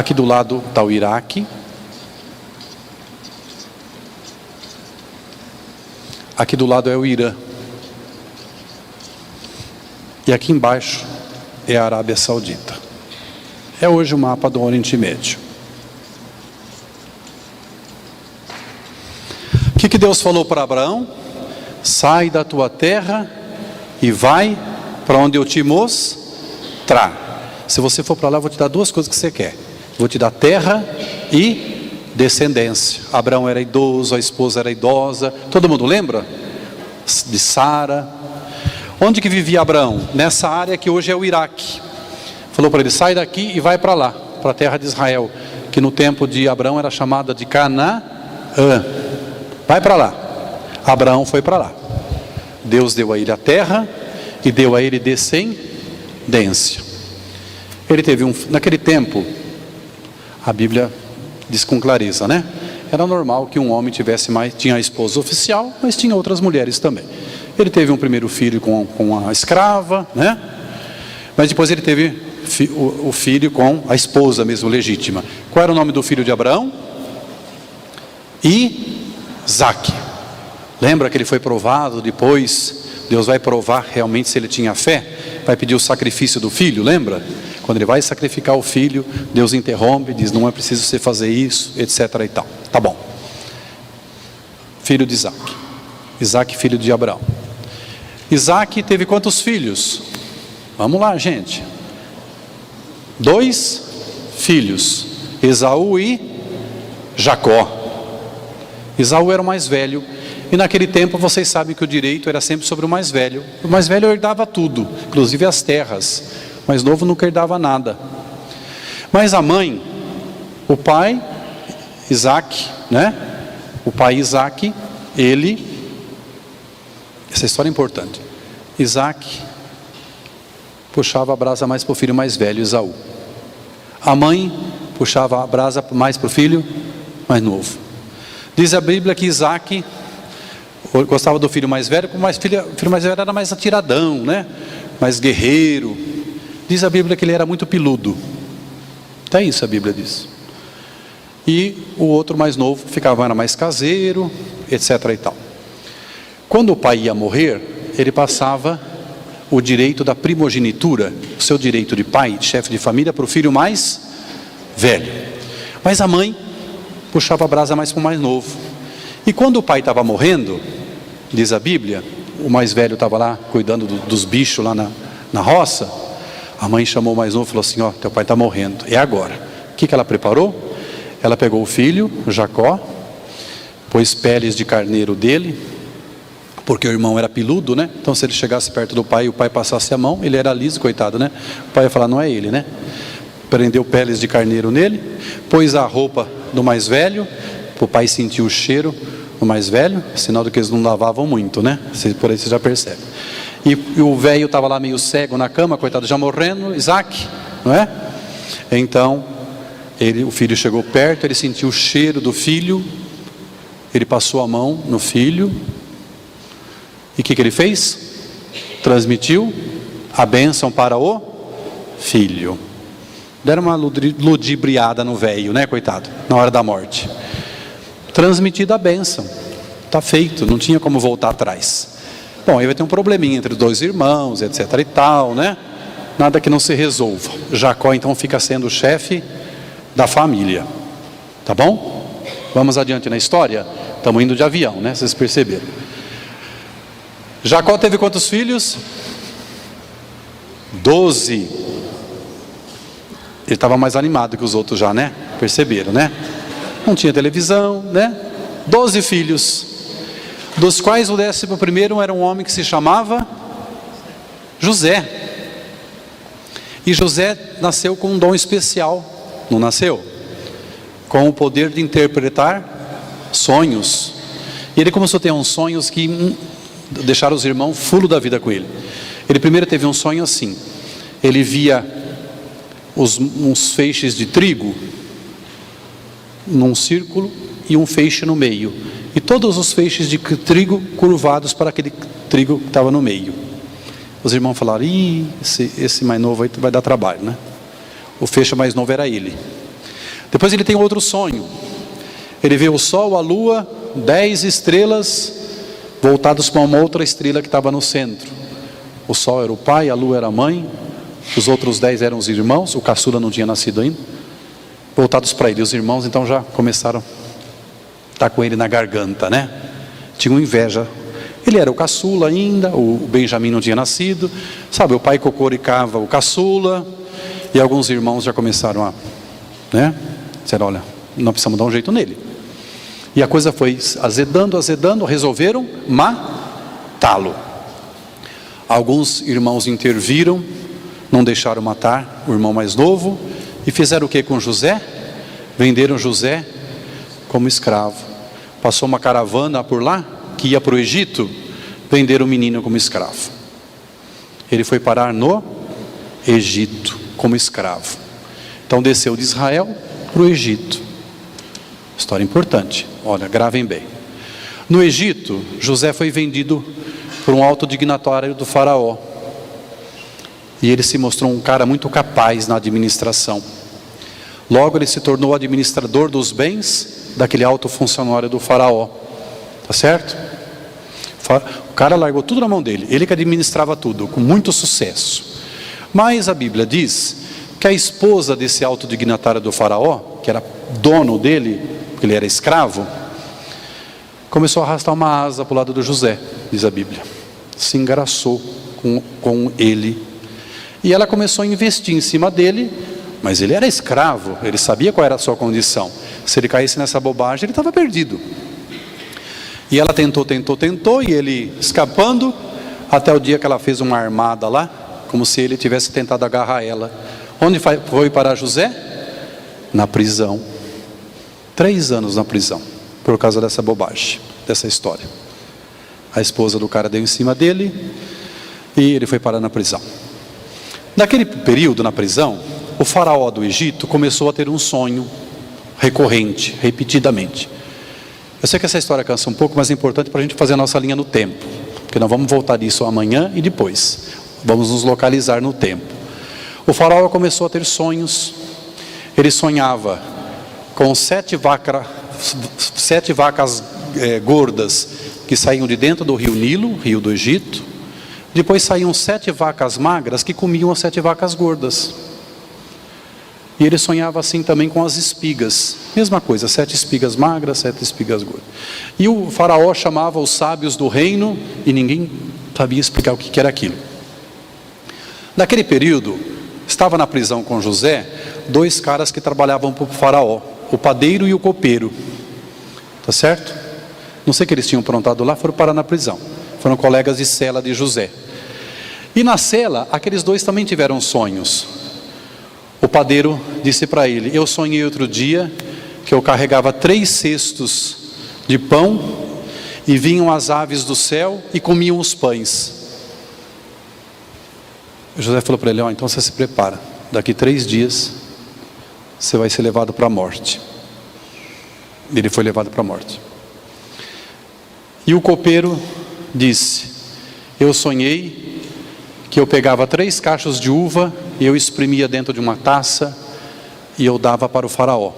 Aqui do lado está o Iraque. Aqui do lado é o Irã. E aqui embaixo é a Arábia Saudita. É hoje o mapa do Oriente Médio. O que Deus falou para Abraão? Sai da tua terra e vai para onde eu te mostrar. Se você for para lá, eu vou te dar duas coisas que você quer. Vou te dar terra e descendência. Abraão era idoso, a esposa era idosa. Todo mundo lembra? De Sara. Onde que vivia Abraão? Nessa área que hoje é o Iraque. Falou para ele, sai daqui e vai para lá, para a terra de Israel, que no tempo de Abraão era chamada de Canaã. Vai para lá. Abraão foi para lá. Deus deu a ele a terra e deu a ele descendência. Ele teve naquele tempo, a Bíblia diz com clareza, né? Era normal que um homem tinha a esposa oficial, mas tinha outras mulheres também. Ele teve um primeiro filho com a escrava, né? Mas depois ele teve o filho com a esposa mesmo legítima. Qual era o nome do filho de Abraão? Isaque. Lembra que ele foi provado depois? Deus vai provar realmente se ele tinha fé. Vai pedir o sacrifício do filho, lembra? Quando ele vai sacrificar o filho, Deus interrompe, diz, não é preciso você fazer isso, etc. e tal. Tá bom. Filho de Isaque. Isaque, filho de Abraão. Isaque teve quantos filhos? Vamos lá, gente. 2 filhos. Esaú e Jacó. Esaú era o mais velho. E naquele tempo vocês sabem que o direito era sempre sobre o mais velho. O mais velho herdava tudo, inclusive as terras. O mais novo nunca herdava nada. Mas a mãe, o pai, Isaque, né? O pai Isaque, essa história é importante. Isaque puxava a brasa mais para o filho mais velho, Esaú. A mãe puxava a brasa mais para o filho mais novo. Diz a Bíblia que Isaque gostava do filho mais velho, mas o filho mais velho era mais atiradão, né? Mais guerreiro. Diz a Bíblia que ele era muito peludo. Até isso a Bíblia diz. E o outro mais novo era mais caseiro, etc. e tal. Quando o pai ia morrer, ele passava o direito da primogenitura, o seu direito de pai, de chefe de família, para o filho mais velho. Mas a mãe puxava a brasa mais para o mais novo. E quando o pai estava morrendo, diz a Bíblia, o mais velho estava lá cuidando dos bichos lá na roça, a mãe chamou o mais novo e falou assim, ó, teu pai está morrendo, é agora. O que ela preparou? Ela pegou o filho, Jacó, pôs peles de carneiro dele, porque o irmão era peludo, né? Então se ele chegasse perto do pai e o pai passasse a mão, ele era liso, coitado, né? O pai ia falar, não é ele, né? Prendeu peles de carneiro nele, pôs a roupa do mais velho, para o pai sentir o cheiro do mais velho, sinal de que eles não lavavam muito, né? Por aí você já percebe. E o velho estava lá meio cego na cama, coitado, já morrendo, Isaque, não é? Então, o filho chegou perto, ele sentiu o cheiro do filho, ele passou a mão no filho, e o que ele fez? Transmitiu a bênção para o filho. Deram uma ludibriada no velho, né, coitado, na hora da morte. Transmitida a bênção, está feito, não tinha como voltar atrás. Bom, aí vai ter um probleminha entre os 2 irmãos, etc. e tal, né? Nada que não se resolva. Jacó então fica sendo o chefe da família, tá bom? Vamos adiante na história. Estamos indo de avião, né? Vocês perceberam. Jacó teve quantos filhos? 12. Ele estava mais animado que os outros já, né? Perceberam, né? Não tinha televisão, né? 12 filhos, dos quais o 11º era um homem que se chamava José. E José nasceu com um dom especial, não nasceu? Com o poder de interpretar sonhos. E ele começou a ter uns sonhos que deixaram os irmãos fulo da vida com ele. Ele primeiro teve um sonho assim. Ele via uns feixes de trigo num círculo e um feixe no meio. E todos os feixes de trigo curvados para aquele trigo que estava no meio. Os irmãos falaram, esse mais novo aí vai dar trabalho, né? O feixe mais novo era ele. Depois ele tem outro sonho. Ele vê o sol, a lua, 10 estrelas voltados para uma outra estrela que estava no centro. O sol era o pai, a lua era a mãe, os outros 10 eram os irmãos, o caçula não tinha nascido ainda, voltados para ele. Os irmãos então já começaram a estar com ele na garganta, né? Tinham inveja. Ele era o caçula ainda, o Benjamim não tinha nascido, sabe, o pai cocoricava o caçula, e alguns irmãos já começaram a, né, dizer, olha, nós precisamos dar um jeito nele. E a coisa foi azedando, resolveram matá-lo. Alguns irmãos interviram, não deixaram matar o irmão mais novo, e fizeram o que com José? Venderam José como escravo. Passou uma caravana por lá, que ia para o Egito, venderam o menino como escravo. Ele foi parar no Egito, como escravo. Então desceu de Israel para o Egito. História importante, olha, gravem bem. No Egito, José foi vendido por um alto dignatário do faraó. E ele se mostrou um cara muito capaz na administração. Logo ele se tornou administrador dos bens daquele alto funcionário do faraó. Tá certo? O cara largou tudo na mão dele. Ele que administrava tudo, com muito sucesso. Mas a Bíblia diz que a esposa desse alto dignatário do faraó, que era dono dele, porque ele era escravo, começou a arrastar uma asa para o lado do José, diz a Bíblia. Se engraçou com ele. E ela começou a investir em cima dele, mas ele era escravo, ele sabia qual era a sua condição. Se ele caísse nessa bobagem, ele estava perdido. E ela tentou, e ele escapando, até o dia que ela fez uma armada lá, como se ele tivesse tentado agarrar ela. Onde foi parar José? Na prisão. 3 anos na prisão, por causa dessa bobagem, dessa história. A esposa do cara deu em cima dele, e ele foi parar na prisão. Naquele período na prisão, o faraó do Egito começou a ter um sonho recorrente, repetidamente. Eu sei que essa história cansa um pouco, mas é importante para a gente fazer a nossa linha no tempo, porque nós vamos voltar disso amanhã e depois. Vamos nos localizar no tempo. O faraó começou a ter sonhos. Ele sonhava com 7 vacas gordas que saíam de dentro do rio Nilo, rio do Egito. Depois saíam 7 vacas magras que comiam as 7 vacas gordas. E ele sonhava assim também com as espigas. Mesma coisa, 7 espigas magras, 7 espigas gordas. E o faraó chamava os sábios do reino e ninguém sabia explicar o que era aquilo. Naquele período, estava na prisão com José 2 caras que trabalhavam para o faraó, o padeiro e o copeiro. Tá certo? Não sei o que eles tinham aprontado lá, foram parar na prisão. Foram colegas de cela de José. E na cela, aqueles 2 também tiveram sonhos. O padeiro disse para ele: eu sonhei outro dia que eu carregava 3 cestos de pão e vinham as aves do céu e comiam os pães. José falou para ele: então você se prepara, daqui 3 dias você vai ser levado para a morte. Ele foi levado para a morte. E o copeiro disse: eu sonhei que eu pegava 3 cachos de uva e eu exprimia dentro de uma taça e eu dava para o faraó.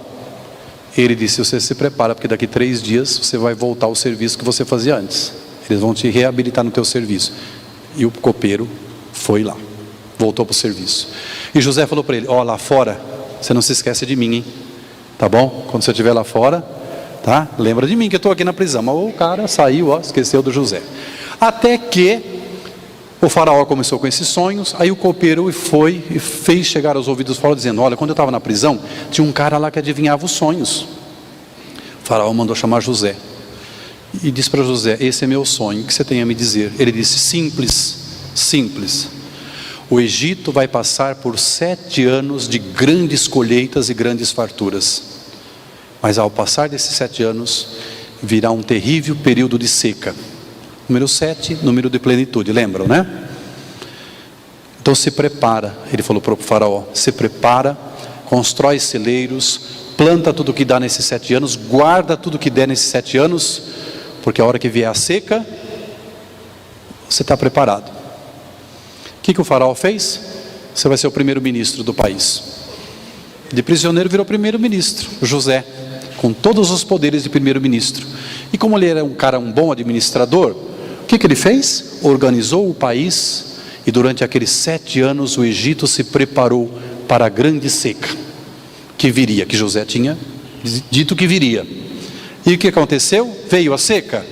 Ele disse: você se prepara, porque daqui 3 dias você vai voltar ao serviço que você fazia antes. Eles vão te reabilitar no teu serviço. E o copeiro foi lá, voltou para o serviço. E José falou para ele: lá fora, você não se esquece de mim, hein? Tá bom? Quando você estiver lá fora, tá? Lembra de mim que eu estou aqui na prisão. Mas o cara saiu, esqueceu do José. Até que o faraó começou com esses sonhos. Aí o copeiro foi e fez chegar aos ouvidos do faraó, dizendo: olha, quando eu estava na prisão, tinha um cara lá que adivinhava os sonhos. O faraó mandou chamar José e disse para José: esse é meu sonho, o que você tem a me dizer? Ele disse: simples, simples. O Egito vai passar por 7 anos de grandes colheitas e grandes farturas. Mas ao passar desses 7 anos, virá um terrível período de seca. Número 7, número de plenitude, lembram, né? Então se prepara, ele falou para o faraó: se prepara, constrói celeiros, planta tudo que dá nesses 7 anos, guarda tudo que der nesses 7 anos, porque a hora que vier a seca, você está preparado. O que o faraó fez? Você vai ser o primeiro-ministro do país. De prisioneiro virou primeiro-ministro, José, com todos os poderes de primeiro-ministro. E como ele era um bom administrador, o que ele fez? Organizou o país, e durante aqueles 7 anos o Egito se preparou para a grande seca que viria, que José tinha dito que viria. E o que aconteceu? Veio a seca?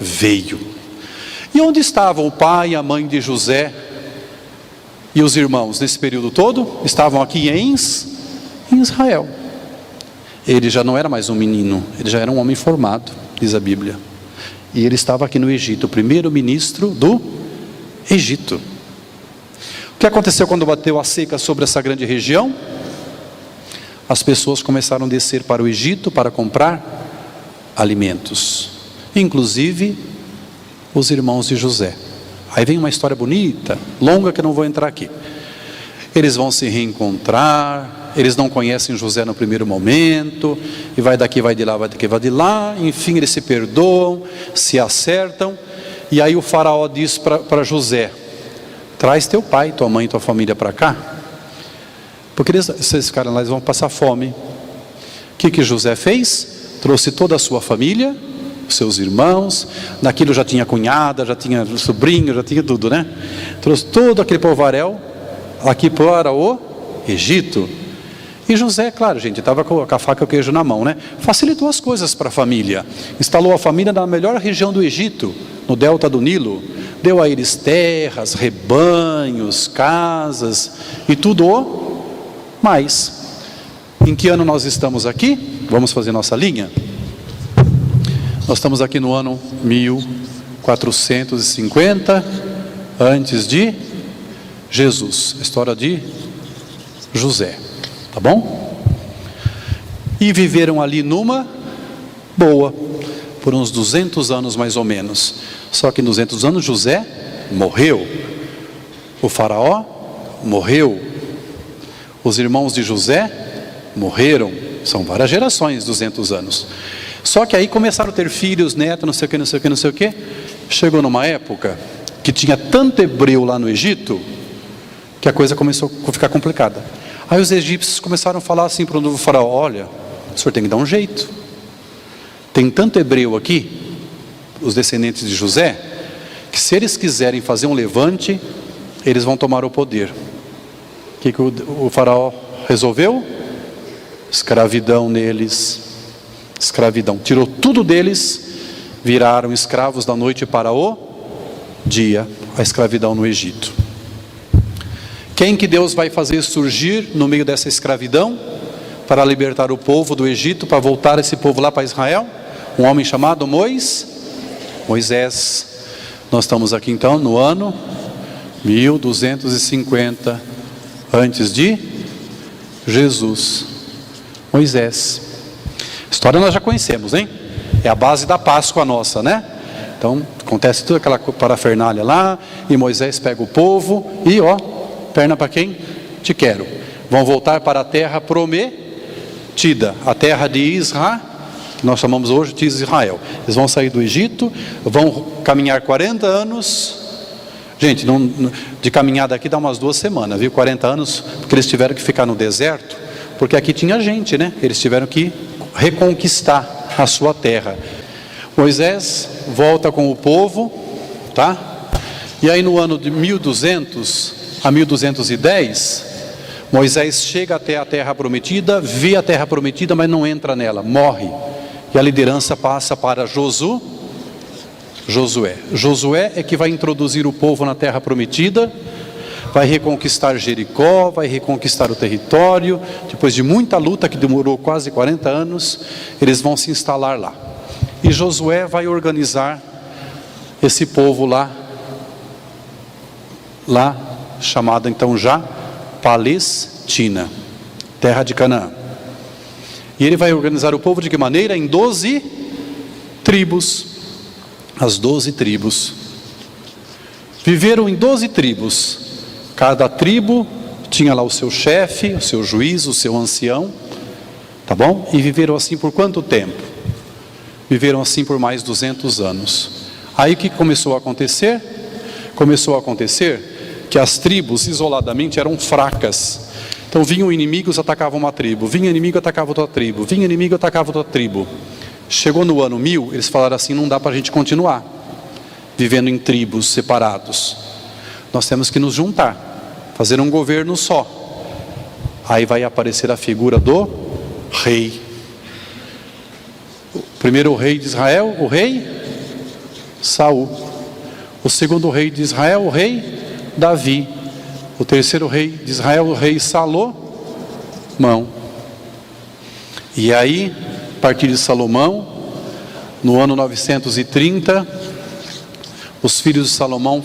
Veio. E onde estavam o pai e a mãe de José e os irmãos nesse período todo? Estavam aqui em Israel. Ele já não era mais um menino, ele já era um homem formado, diz a Bíblia. E ele estava aqui no Egito, o primeiro-ministro do Egito. O que aconteceu quando bateu a seca sobre essa grande região? As pessoas começaram a descer para o Egito para comprar alimentos, inclusive os irmãos de José. Aí vem uma história bonita, longa, que eu não vou entrar aqui. Eles vão se reencontrar, eles não conhecem José no primeiro momento, e vai daqui, vai de lá, vai daqui, vai de lá, enfim, eles se perdoam, se acertam, e aí o faraó diz para José: traz teu pai, tua mãe e tua família para cá, porque esses caras lá, eles vão passar fome. O que José fez? Trouxe toda a sua família, seus irmãos, naquilo já tinha cunhada, já tinha sobrinho, já tinha tudo, né? Trouxe todo aquele povaréu aqui para o Egito. E José, claro, gente, estava com a faca e o queijo na mão, né? Facilitou as coisas para a família. Instalou a família na melhor região do Egito, no delta do Nilo. Deu a eles terras, rebanhos, casas e tudo mais. Em que ano nós estamos aqui? Vamos fazer nossa linha? Nós estamos aqui no ano 1450 antes de Jesus. História de José, tá bom? E viveram ali numa boa, por uns 200 anos mais ou menos. Só que em 200 anos José morreu, o faraó morreu, os irmãos de José morreram. São várias gerações, 200 anos. Só que aí começaram a ter filhos, netos, não sei o que, não sei o que, não sei o que. Chegou numa época que tinha tanto hebreu lá no Egito, que a coisa começou a ficar complicada. Aí os egípcios começaram a falar assim para o novo faraó: olha, o senhor tem que dar um jeito. Tem tanto hebreu aqui, os descendentes de José, que se eles quiserem fazer um levante, eles vão tomar o poder. O que o faraó resolveu? Escravidão neles. Escravidão. Tirou tudo deles, viraram escravos da noite para o dia. A escravidão no Egito. Quem que Deus vai fazer surgir no meio dessa escravidão para libertar o povo do Egito, para voltar esse povo lá para Israel? Um homem chamado Moisés. Nós estamos aqui então no ano 1250 antes de Jesus. Moisés. A história nós já conhecemos, hein? É a base da Páscoa nossa, né? Então acontece toda aquela parafernália lá, e Moisés pega o povo e perna para quem? Te quero. Vão voltar para a terra prometida, a terra de Israel, que nós chamamos hoje de Israel. Eles vão sair do Egito, vão caminhar 40 anos. Gente, de caminhada aqui dá umas 2 semanas, viu? 40 anos, porque eles tiveram que ficar no deserto, porque aqui tinha gente, né? Eles tiveram que reconquistar a sua terra. Moisés volta com o povo, tá? E aí no ano de 1200 a 1210, Moisés chega até a terra prometida, vê a terra prometida, mas não entra nela, morre. E a liderança passa para Josué. Josué é que vai introduzir o povo na terra prometida, vai reconquistar Jericó, vai reconquistar o território. Depois de muita luta, que demorou quase 40 anos, eles vão se instalar lá. E Josué vai organizar esse povo lá chamada então já Palestina, terra de Canaã. E ele vai organizar o povo de que maneira? Em 12 tribos. As 12 tribos viveram em 12 tribos. Cada tribo tinha lá o seu chefe, o seu juiz, o seu ancião, tá bom? E viveram assim por quanto tempo? Viveram assim por mais 200 anos. Aí o que começou a acontecer? Começou a acontecer que as tribos isoladamente eram fracas. Então vinham inimigos, atacavam uma tribo, vinha inimigo, atacava outra tribo, vinha inimigo, atacava outra tribo. Chegou no ano 1000, eles falaram assim: não dá para a gente continuar vivendo em tribos separados, nós temos que nos juntar, fazer um governo só. Aí vai aparecer a figura do rei. O primeiro rei de Israel, o rei Saul. O segundo rei de Israel, o rei Davi. O terceiro rei de Israel, o rei Salomão. E aí, a partir de Salomão, no ano 930, os filhos de Salomão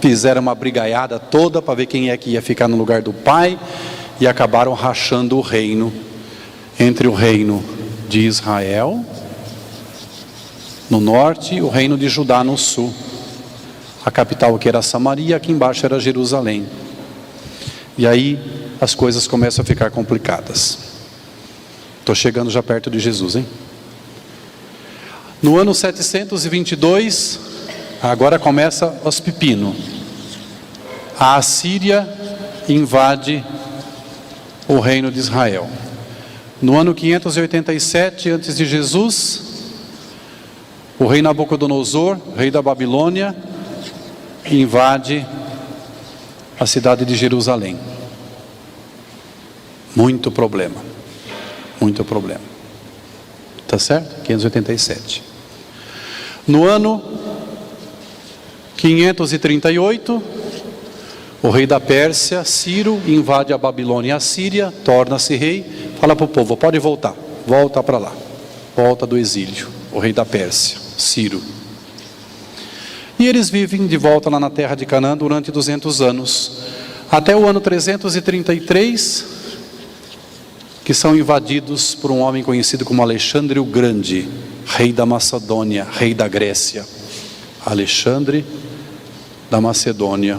fizeram uma brigaiada toda para ver quem é que ia ficar no lugar do pai, e acabaram rachando o reino entre o reino de Israel no norte e o reino de Judá no sul. A capital aqui era Samaria, aqui embaixo era Jerusalém. E aí as coisas começam a ficar complicadas. Estou chegando já perto de Jesus, hein? No ano 722, agora começa os pepinos. A Assíria invade o reino de Israel. No ano 587 a.C., o rei Nabucodonosor, rei da Babilônia, invade a cidade de Jerusalém. Muito problema. Muito problema. Tá certo? 587. No ano 538, o rei da Pérsia, Ciro, invade a Babilônia e a Síria, torna-se rei, fala para o povo: pode voltar, volta para lá, volta do exílio. O rei da Pérsia, Ciro. E eles vivem de volta lá na terra de Canaã durante 200 anos, até o ano 333, que são invadidos por um homem conhecido como Alexandre o Grande, rei da Macedônia, rei da Grécia. Alexandre da Macedônia.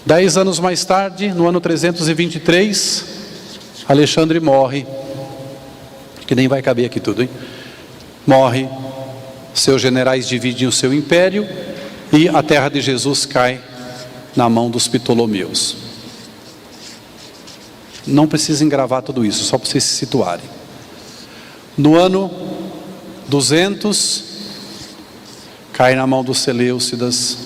10 anos mais tarde, no ano 323, Alexandre morre, que nem vai caber aqui tudo, hein? Morre, seus generais dividem o seu império e a terra de Jesus cai na mão dos Ptolomeus. Não precisa engravar tudo isso, só para vocês se situarem. No ano 200, cai na mão dos Seleucidas.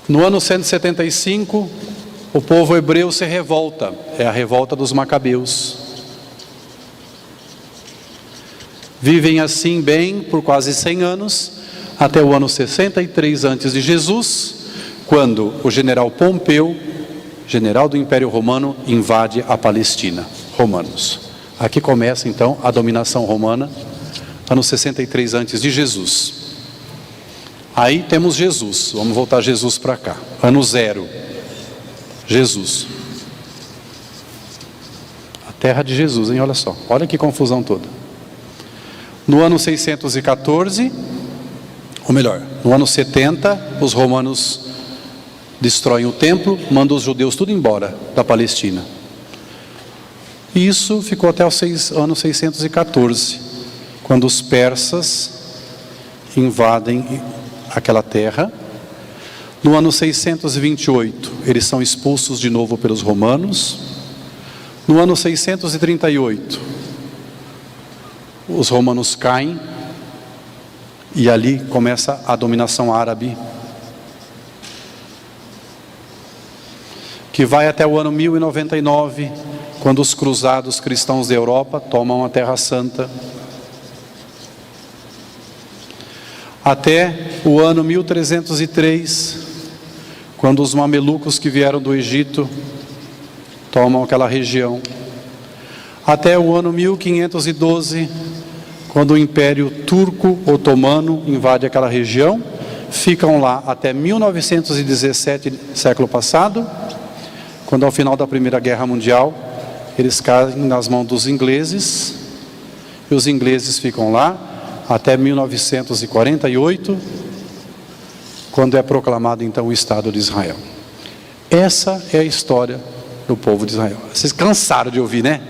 No ano 175, o povo hebreu se revolta, é a revolta dos Macabeus. Vivem assim bem por quase 100 anos, até o ano 63 antes de Jesus, quando o general Pompeu, general do Império Romano, invade a Palestina. Romanos. Aqui começa então a dominação romana, ano 63 antes de Jesus. Aí temos Jesus, vamos voltar Jesus para cá, ano 0, Jesus. A terra de Jesus, hein? Olha só, olha que confusão toda. No ano 614, ou melhor, no ano 70, os romanos destroem o templo, mandam os judeus tudo embora da Palestina. E isso ficou até o ano 614, quando os persas invadem aquela terra. No ano 628, eles são expulsos de novo pelos romanos. No ano 638, os romanos caem, e ali começa a dominação árabe, que vai até o ano 1099, quando os cruzados cristãos da Europa tomam a Terra Santa. Até o ano 1303, quando os mamelucos que vieram do Egito tomam aquela região. Até o ano 1512, quando o Império Turco Otomano invade aquela região. Ficam lá até 1917, século passado, quando ao final da Primeira Guerra Mundial, eles caem nas mãos dos ingleses, e os ingleses ficam lá até 1948, quando é proclamado então o Estado de Israel. Essa é a história do povo de Israel. Vocês cansaram de ouvir, né?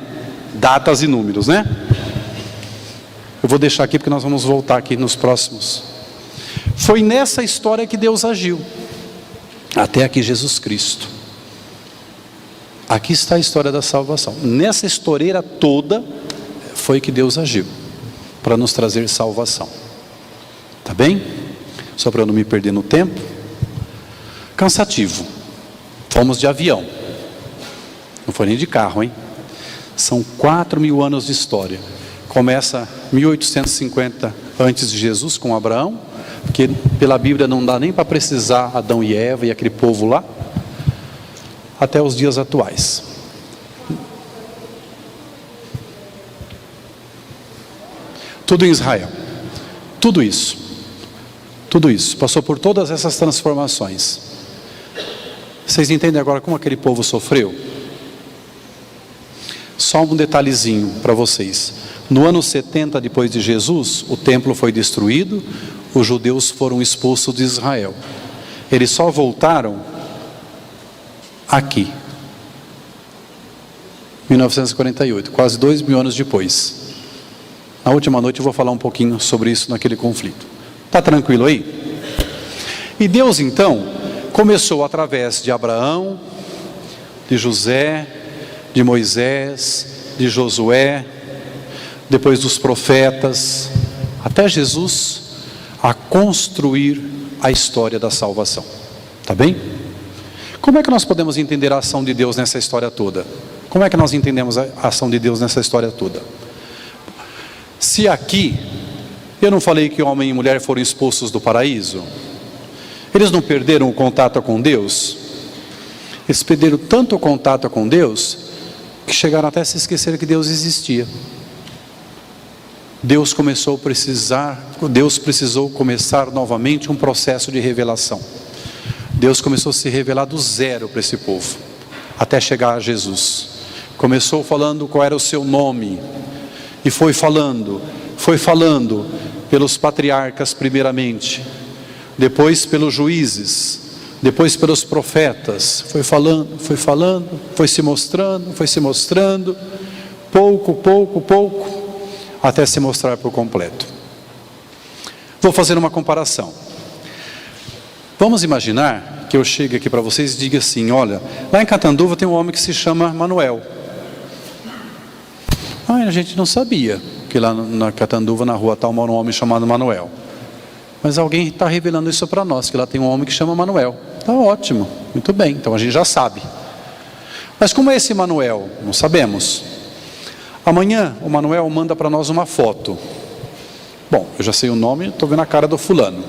Datas e números, né? Eu vou deixar aqui porque nós vamos voltar aqui nos próximos. Foi nessa história que Deus agiu. até aqui Jesus Cristo. Aqui está a história da salvação. Nessa historieira toda foi que Deus agiu para nos trazer salvação. Tá bem? Só para eu não me perder no tempo. Cansativo. Fomos de avião. Não foi nem de carro, hein? São 4.000 anos de história. Começa 1850 antes de Jesus com Abraão, porque pela Bíblia não dá nem para precisar Adão e Eva e aquele povo lá, até os dias atuais. Tudo em Israel. Tudo isso passou por todas essas transformações. Vocês entendem agora como aquele povo sofreu? Só um detalhezinho para vocês. No ano 70 depois de Jesus, o templo foi destruído, os judeus foram expulsos de Israel. Eles só voltaram aqui, 1948, quase 2.000 anos depois. Na última noite eu vou falar um pouquinho sobre isso naquele conflito. Está tranquilo aí? E Deus então começou através de Abraão, de José, de Moisés, de Josué, depois dos profetas, até Jesus, a construir a história da salvação. Tá bem? Como é que nós podemos entender a ação de Deus nessa história toda? Como é que nós entendemos a ação de Deus nessa história toda? Se aqui, eu não falei que homem e mulher foram expulsos do paraíso? Eles não perderam o contato com Deus? Eles perderam tanto o contato com Deus, que chegaram até a se esquecer que Deus existia. Deus precisou começar novamente um processo de revelação. Deus começou a se revelar do zero para esse povo, até chegar a Jesus. Começou falando qual era o seu nome, e foi falando pelos patriarcas primeiramente, depois pelos juízes, depois pelos profetas, foi falando, foi se mostrando, pouco, até se mostrar por completo. Vou fazer uma comparação. Vamos imaginar que eu chegue aqui para vocês e diga assim: olha, lá em Catanduva tem um homem que se chama Manuel. A gente não sabia que lá na Catanduva, na rua tal, mora um homem chamado Manuel. Mas alguém está revelando isso para nós, que lá tem um homem que chama Manuel. Está ótimo, muito bem, então a gente já sabe. Mas como é esse Manuel? Não sabemos. Amanhã o Manuel manda para nós uma foto. Bom, eu já sei o nome, estou vendo a cara do fulano.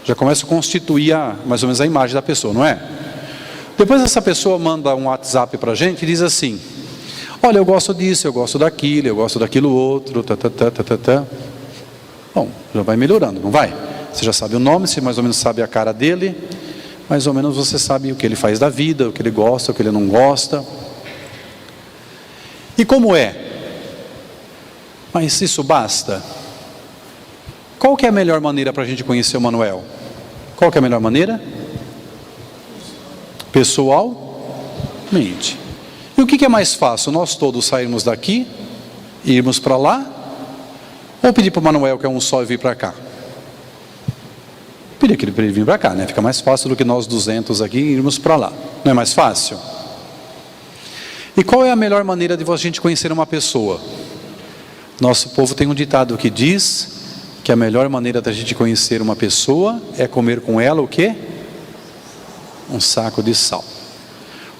Já começa a constituir mais ou menos a imagem da pessoa, não é? Depois essa pessoa manda um WhatsApp para a gente e diz assim: olha, eu gosto disso, eu gosto daquilo outro, Bom, já vai melhorando, não vai? Você já sabe o nome, você mais ou menos sabe a cara dele, mais ou menos você sabe o que ele faz da vida, o que ele gosta, o que ele não gosta. E como é? Mas isso basta? Qual que é a melhor maneira para a gente conhecer o Manuel? Qual que é a melhor maneira? Pessoalmente. E o que é mais fácil? Nós todos sairmos daqui, irmos para lá, ou pedir para o Manuel, que é um só, e vir para cá? Pedir para ele vir para cá, né? Fica mais fácil do que nós 200 aqui irmos para lá. Não é mais fácil? E qual é a melhor maneira de a gente conhecer uma pessoa? Nosso povo tem um ditado que diz que a melhor maneira da gente conhecer uma pessoa é comer com ela o quê? Um saco de sal.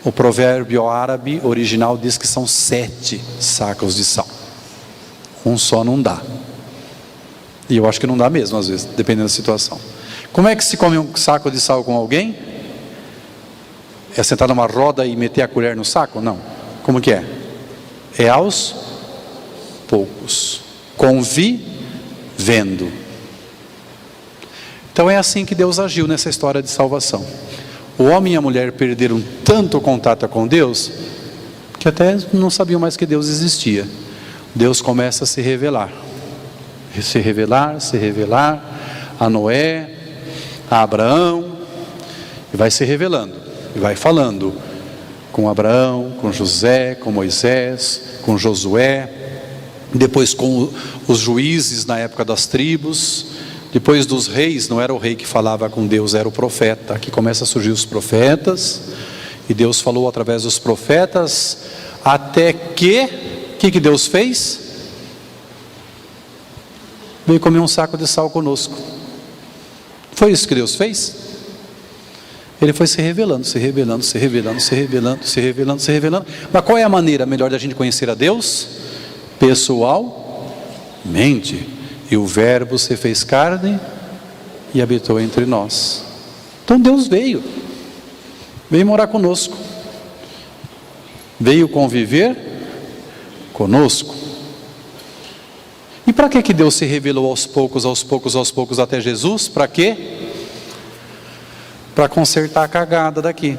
O provérbio árabe original diz que são 7 sacos de sal. Um só não dá. E eu acho que não dá mesmo, às vezes, dependendo da situação. Como é que se come um saco de sal com alguém? É sentar numa roda e meter a colher no saco? Não. Como que é? É aos poucos. Convivendo. Então é assim que Deus agiu nessa história de salvação. O homem e a mulher perderam tanto contato com Deus, que até não sabiam mais que Deus existia. Deus começa a se revelar a Noé, a Abraão, e vai se revelando, e vai falando com Abraão, com José, com Moisés, com Josué, depois com os juízes na época das tribos, Depois dos reis, não era o rei que falava com Deus, era o profeta. Aqui começa a surgir os profetas, e Deus falou através dos profetas, até que, o que Deus fez? Veio comer um saco de sal conosco. Foi isso que Deus fez? Ele foi se revelando, se revelando, se revelando, se revelando, se revelando, se revelando. Mas qual é a maneira melhor da gente conhecer a Deus? Pessoalmente. E o verbo se fez carne e habitou entre nós. Então Deus veio morar conosco, veio conviver conosco. E para que Deus se revelou aos poucos, até Jesus? Para quê? Para consertar a cagada daqui.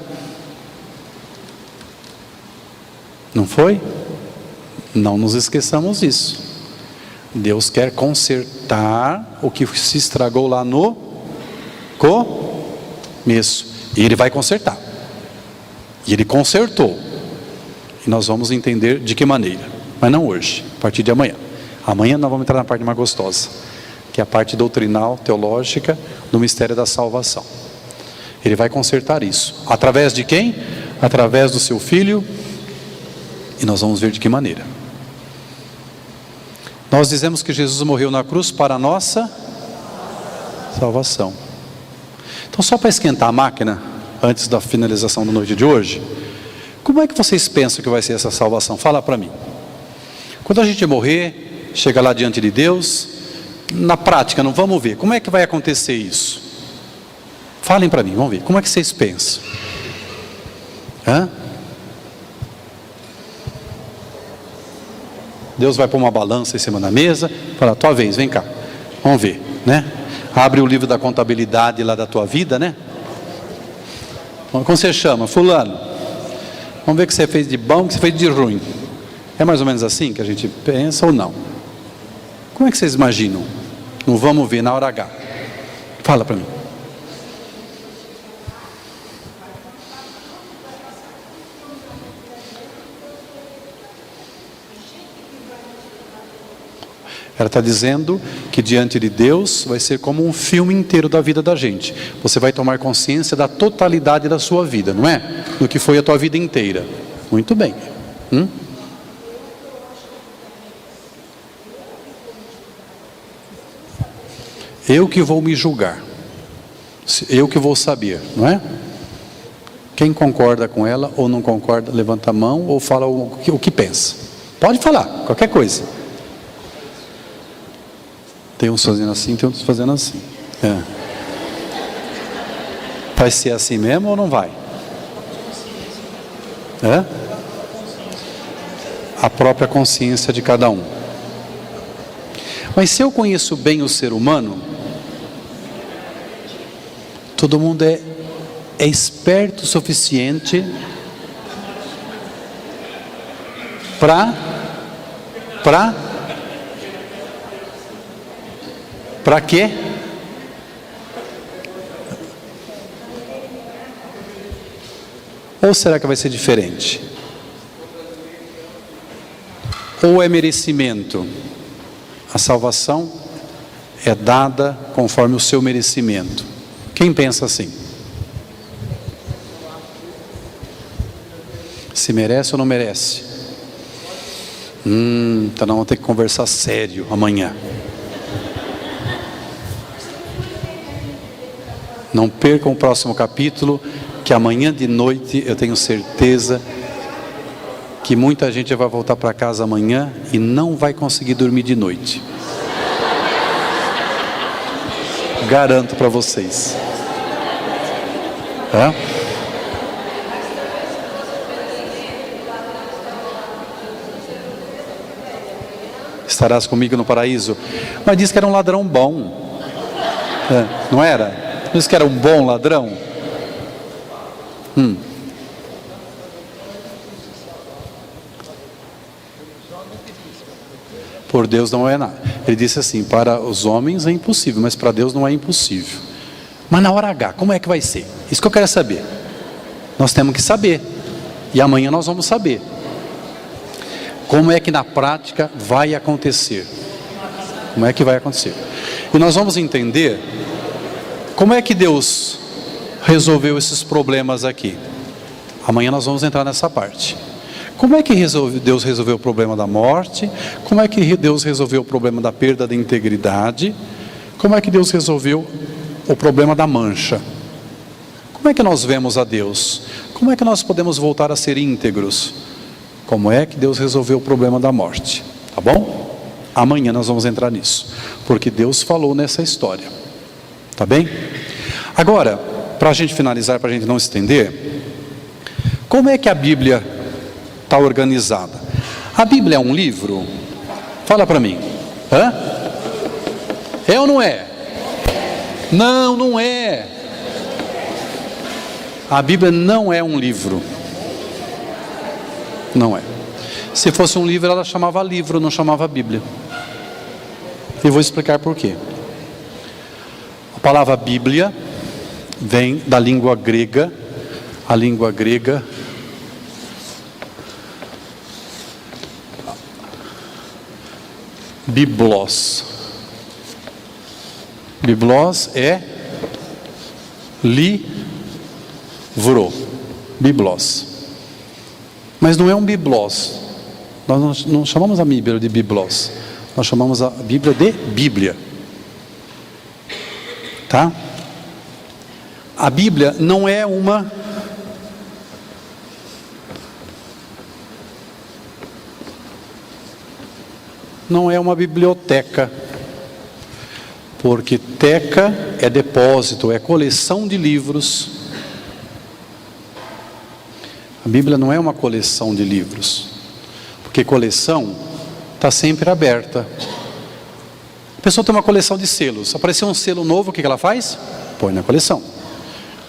Não foi? Não nos esqueçamos disso. Deus quer consertar o que se estragou lá no começo. E Ele vai consertar. E Ele consertou. E nós vamos entender de que maneira. Mas não hoje, a partir de amanhã. Amanhã nós vamos entrar na parte mais gostosa, que é a parte doutrinal, teológica, do mistério da salvação. Ele vai consertar isso. Através de quem? Através do seu Filho. E nós vamos ver de que maneira. Nós dizemos que Jesus morreu na cruz para a nossa salvação. Então, só para esquentar a máquina, antes da finalização da noite de hoje, como é que vocês pensam que vai ser essa salvação? Fala para mim. Quando a gente morrer, chega lá diante de Deus, na prática, não vamos ver, como é que vai acontecer isso? Falem para mim, vamos ver, como é que vocês pensam? Deus vai pôr uma balança em cima da mesa, fala, tua vez, vem cá, vamos ver, né? Abre o livro da contabilidade lá da tua vida, né? Como você chama? Fulano. Vamos ver o que você fez de bom, o que você fez de ruim. É mais ou menos assim que a gente pensa ou não? Como é que vocês imaginam? Não vamos ver na hora H. Fala para mim. Ela está dizendo que diante de Deus vai ser como um filme inteiro da vida da gente. Você vai tomar consciência da totalidade da sua vida, não é? Do que foi a tua vida inteira. Muito bem. Eu que vou me julgar. Eu que vou saber, não é? Quem concorda com ela ou não concorda, levanta a mão ou fala o que pensa. Pode falar, qualquer coisa. Tem uns fazendo assim, tem outros fazendo assim. Vai ser assim mesmo ou não vai? A própria consciência de cada um. Mas se eu conheço bem o ser humano, todo mundo é esperto o suficiente para quê? Ou será que vai ser diferente? Ou é merecimento? A salvação é dada conforme o seu merecimento. Quem pensa assim? Se merece ou não merece? Então nós vamos ter que conversar sério amanhã. Não percam o próximo capítulo, que amanhã de noite eu tenho certeza que muita gente vai voltar para casa amanhã e não vai conseguir dormir de noite. Garanto para vocês. Estarás comigo no paraíso. Mas disse que era um ladrão bom. Não era? Disse que era um bom ladrão. Por Deus não é nada. Ele disse assim, para os homens é impossível, mas para Deus não é impossível. Mas na hora H, como é que vai ser? Isso que eu quero saber. Nós temos que saber. E amanhã nós vamos saber. Como é que na prática vai acontecer? Como é que vai acontecer? E nós vamos entender como é que Deus resolveu esses problemas aqui. Amanhã nós vamos entrar nessa parte. Como é que Deus resolveu o problema da morte? Como é que Deus resolveu o problema da perda da integridade? Como é que Deus resolveu o problema da mancha? Como é que nós vemos a Deus? Como é que nós podemos voltar a ser íntegros? Como é que Deus resolveu o problema da morte? Tá bom? Amanhã nós vamos entrar nisso, porque Deus falou nessa história. Tá bem? Agora, para a gente finalizar, para a gente não estender, como é que a Bíblia está organizada? A Bíblia é um livro? Fala para mim. Hã? É ou não é? Não, não é. A Bíblia não é um livro. Não é. Se fosse um livro, ela chamava livro, não chamava Bíblia. E vou explicar por quê. A palavra Bíblia vem da língua grega. A língua grega Biblos. Biblos é livro. Biblos. Mas não é um biblos. Nós não chamamos a Bíblia de biblos. Nós chamamos a Bíblia de Bíblia. Tá? A Bíblia não é uma biblioteca, porque teca é depósito, é coleção de livros. A Bíblia não é uma coleção de livros, porque coleção está sempre aberta. A pessoa tem uma coleção de selos, apareceu um selo novo, o que ela faz? Põe na coleção.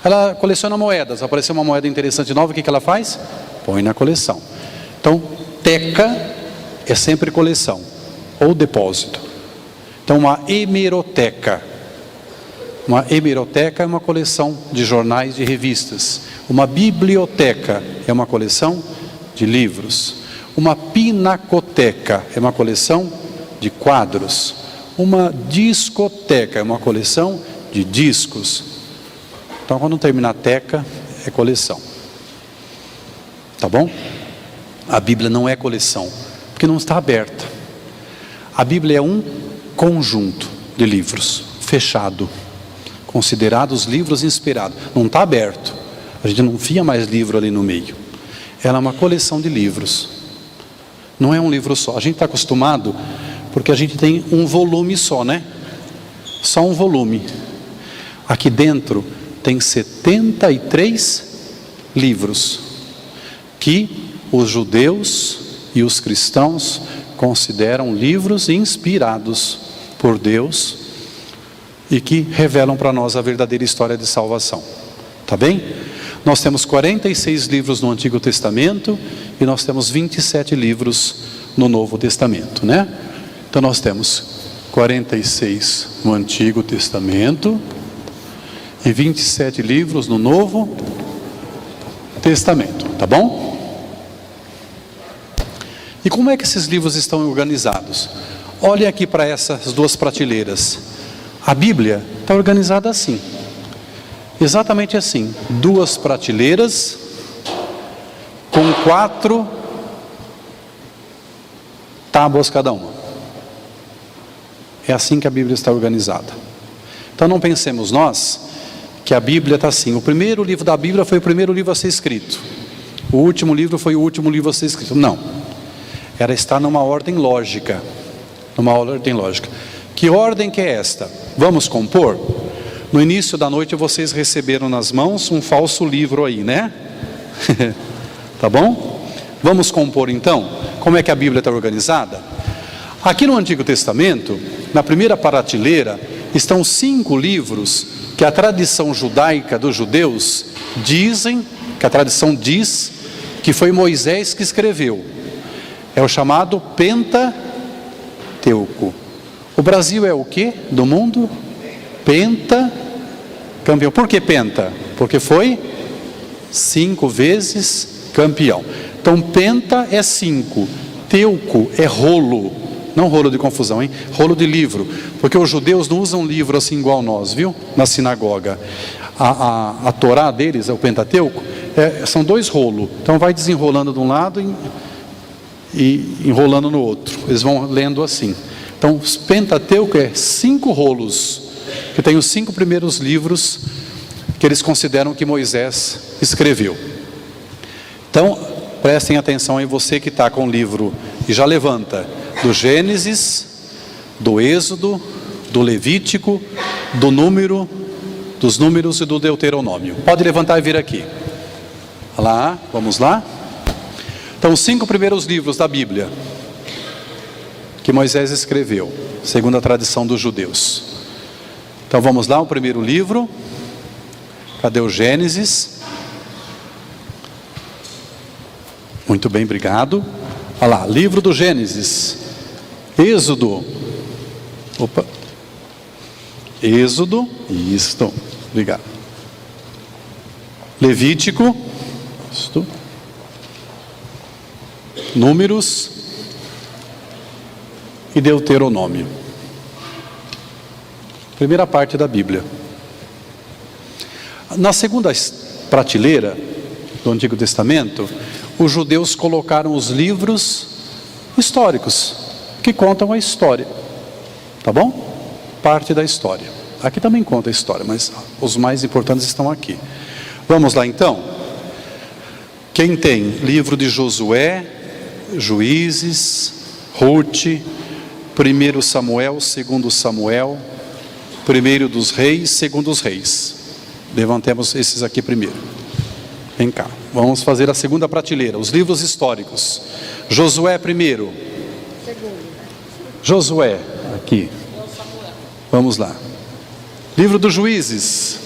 Ela coleciona moedas, apareceu uma moeda interessante nova, o que ela faz? Põe na coleção. Então, teca é sempre coleção, ou depósito. Então, uma hemeroteca. Uma hemeroteca é uma coleção de jornais, de revistas. Uma biblioteca é uma coleção de livros. Uma pinacoteca é uma coleção de quadros. Uma discoteca é uma coleção de discos. Então, quando terminar teca, é coleção. Tá bom? A Bíblia não é coleção, porque não está aberta. A Bíblia é um conjunto de livros, fechado, considerados livros inspirados. Não está aberto. A gente não enfia mais livro ali no meio. Ela é uma coleção de livros. Não é um livro só. A gente está acostumado, porque a gente tem um volume só, né? Só um volume. Aqui dentro tem 73 livros que os judeus e os cristãos consideram livros inspirados por Deus e que revelam para nós a verdadeira história de salvação. Tá bem? Nós temos 46 livros no Antigo Testamento e nós temos 27 livros no Novo Testamento, né? Então nós temos 46 no Antigo Testamento e 27 livros no Novo Testamento, tá bom? E como é que esses livros estão organizados? Olhem aqui para essas duas prateleiras. A Bíblia está organizada assim. Exatamente assim. Duas prateleiras com 4 tábuas cada uma. É assim que a Bíblia está organizada. Então não pensemos nós que a Bíblia está assim. O primeiro livro da Bíblia foi o primeiro livro a ser escrito. O último livro foi o último livro a ser escrito. Não. Ela está numa ordem lógica. Numa ordem lógica. Que ordem que é esta? Vamos compor? No início da noite vocês receberam nas mãos um falso livro aí, né? Tá bom? Vamos compor então? Como é que a Bíblia está organizada? Aqui no Antigo Testamento, na primeira prateleira, estão 5 livros que a tradição judaica dos judeus dizem, que a tradição diz, que foi Moisés que escreveu. É o chamado Pentateuco. O Brasil é o quê do mundo? Campeão. Por que penta? Porque foi 5 vezes campeão. Então penta é 5, teuco é rolo, Não rolo de confusão, hein? Rolo de livro. Porque os judeus não usam livro assim igual nós, viu? Na sinagoga. A Torá deles, o Pentateuco, são 2 rolos. Então vai desenrolando de um lado e enrolando no outro. Eles vão lendo assim. Então, o Pentateuco é 5 rolos, que tem os 5 primeiros livros que eles consideram que Moisés escreveu. Então, prestem atenção aí, você que está com o livro e já levanta, do Gênesis, do Êxodo, do Levítico, dos Números e do Deuteronômio. Pode levantar e vir aqui. Lá, vamos lá. Então, os 5 primeiros livros da Bíblia que Moisés escreveu, segundo a tradição dos judeus. Então vamos lá, o primeiro livro. Cadê o Gênesis? Muito bem, obrigado. Olha lá, livro do Gênesis. Êxodo. Opa. Êxodo. Isto. Obrigado. Levítico. Isto. Números. E Deuteronômio. Primeira parte da Bíblia. Na segunda prateleira do Antigo Testamento, os judeus colocaram os livros históricos, que contam a história. Tá bom? Parte da história. Aqui também conta a história, mas os mais importantes estão aqui. Vamos lá então. Quem tem livro de Josué, Juízes, Ruth, 1 Samuel, 2 Samuel, 1 dos Reis, 2 dos Reis. Levantemos esses aqui primeiro. Vem cá, vamos fazer a segunda prateleira, os livros históricos. Josué primeiro. Josué, aqui. Vamos lá. Livro dos Juízes.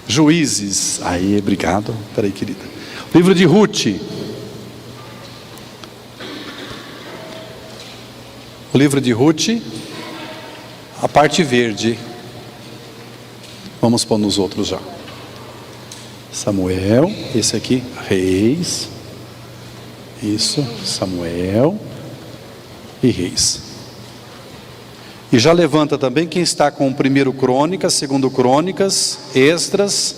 Juízes. Aí, obrigado. Peraí, querida. Livro de Ruth. O livro de Ruth, a parte verde. Vamos pôr nos outros já. Samuel, esse aqui, Reis. Isso, Samuel e Reis. E já levanta também quem está com o 1 Crônicas, 2 Crônicas, Esdras,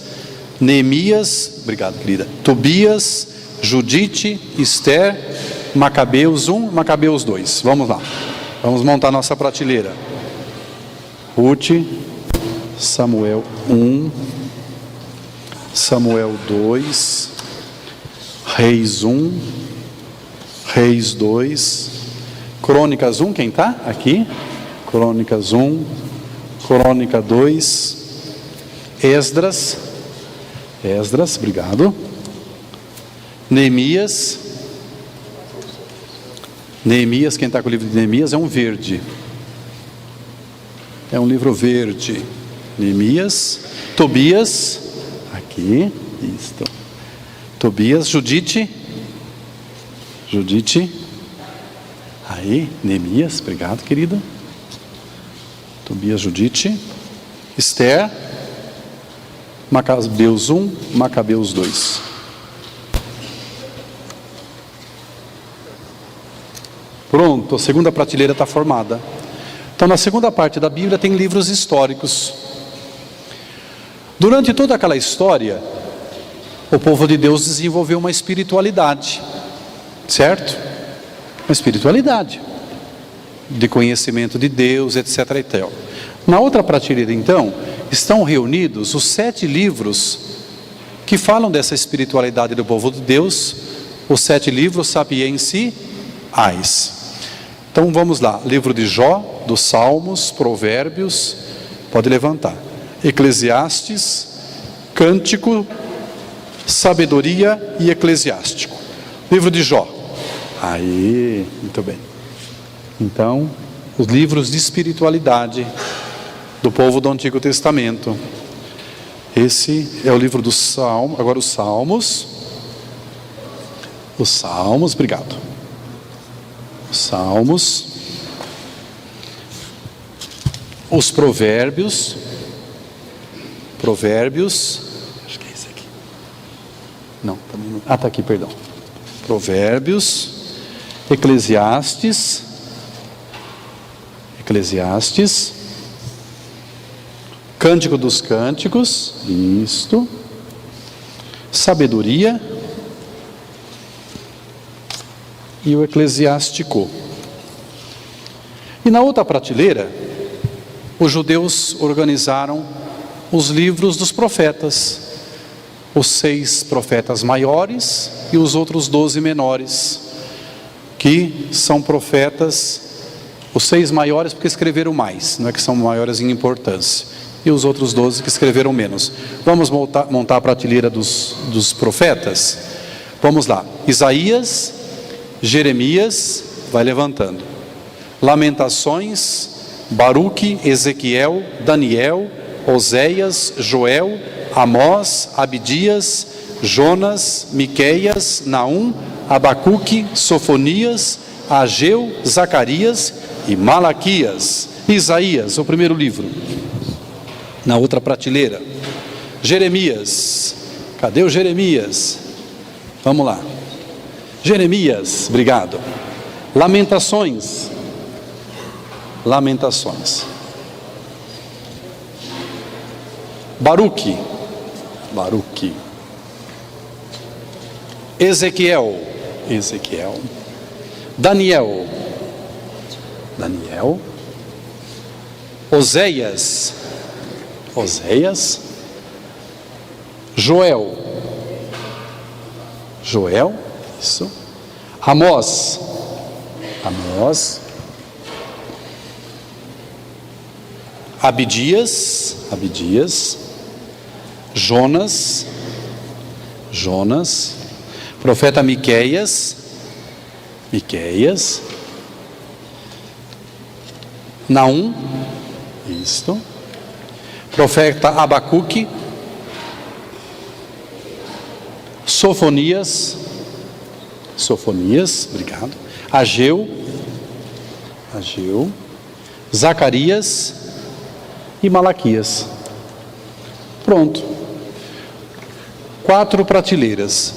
Neemias, obrigado querida, Tobias, Judite, Esther, Macabeus 1, Macabeus 2. Vamos lá. Vamos montar nossa prateleira. Ruth, Samuel 1, Samuel 2, Reis 1, Reis 2, Crônicas 1, quem está? Aqui. Crônicas 1, Crônica 2, Esdras, obrigado. Neemias, quem está com o livro de Neemias é um verde. É um livro verde. Neemias, Tobias, aqui, isto. Tobias, Judite, aí, Neemias, obrigado querida. Tobias, Judite, Esther, Macabeus 1, Macabeus 2. Pronto, a segunda prateleira está formada. Então, na segunda parte da Bíblia tem livros históricos. Durante toda aquela história, o povo de Deus desenvolveu uma espiritualidade, certo? Uma espiritualidade de conhecimento de Deus, etc. e tal. Na outra prateleira, então, estão reunidos os 7 livros que falam dessa espiritualidade do povo de Deus, os 7 livros sapientiais. Então vamos lá, livro de Jó, dos Salmos, Provérbios, pode levantar, Eclesiastes, Cântico, Sabedoria e Eclesiástico. Livro de Jó. Aí, muito bem. Então, os livros de espiritualidade do povo do Antigo Testamento. Esse é o livro do Salmo. Agora os Salmos. Os Salmos, obrigado. Os Salmos. Os Provérbios. Provérbios. Acho que é esse aqui. Não, também não. Ah, está aqui, perdão. Provérbios. Eclesiastes. Eclesiastes. Cântico dos Cânticos, isto. Sabedoria. E o Eclesiástico. E na outra prateleira, os judeus organizaram os livros dos profetas. Os 6 profetas maiores e os outros 12 menores, que são profetas, os 6 maiores porque escreveram mais, não é que são maiores em importância, e os outros 12 que escreveram menos. Vamos montar a prateleira dos profetas? Vamos lá. Isaías, Jeremias, vai levantando. Lamentações, Baruque, Ezequiel, Daniel, Oséias, Joel, Amós, Abdias, Jonas, Miqueias, Naum, Abacuque, Sofonias, Ageu, Zacarias e Malaquias. Isaías, o primeiro livro. Na outra prateleira. Jeremias. Cadê o Jeremias? Vamos lá. Jeremias, obrigado. Lamentações. Lamentações. Baruque. Baruque. Ezequiel. Ezequiel. Daniel. Daniel. Oséias. Oséias. Joel. Joel. Isso. Amós. Amós. Abdias. Abdias. Jonas. Jonas. Profeta Miqueias. Miqueias. Naum. Isto. Profeta Abacuque. Sofonias. Sofonias, obrigado. Ageu. Ageu. Zacarias e Malaquias. Pronto. 4 prateleiras.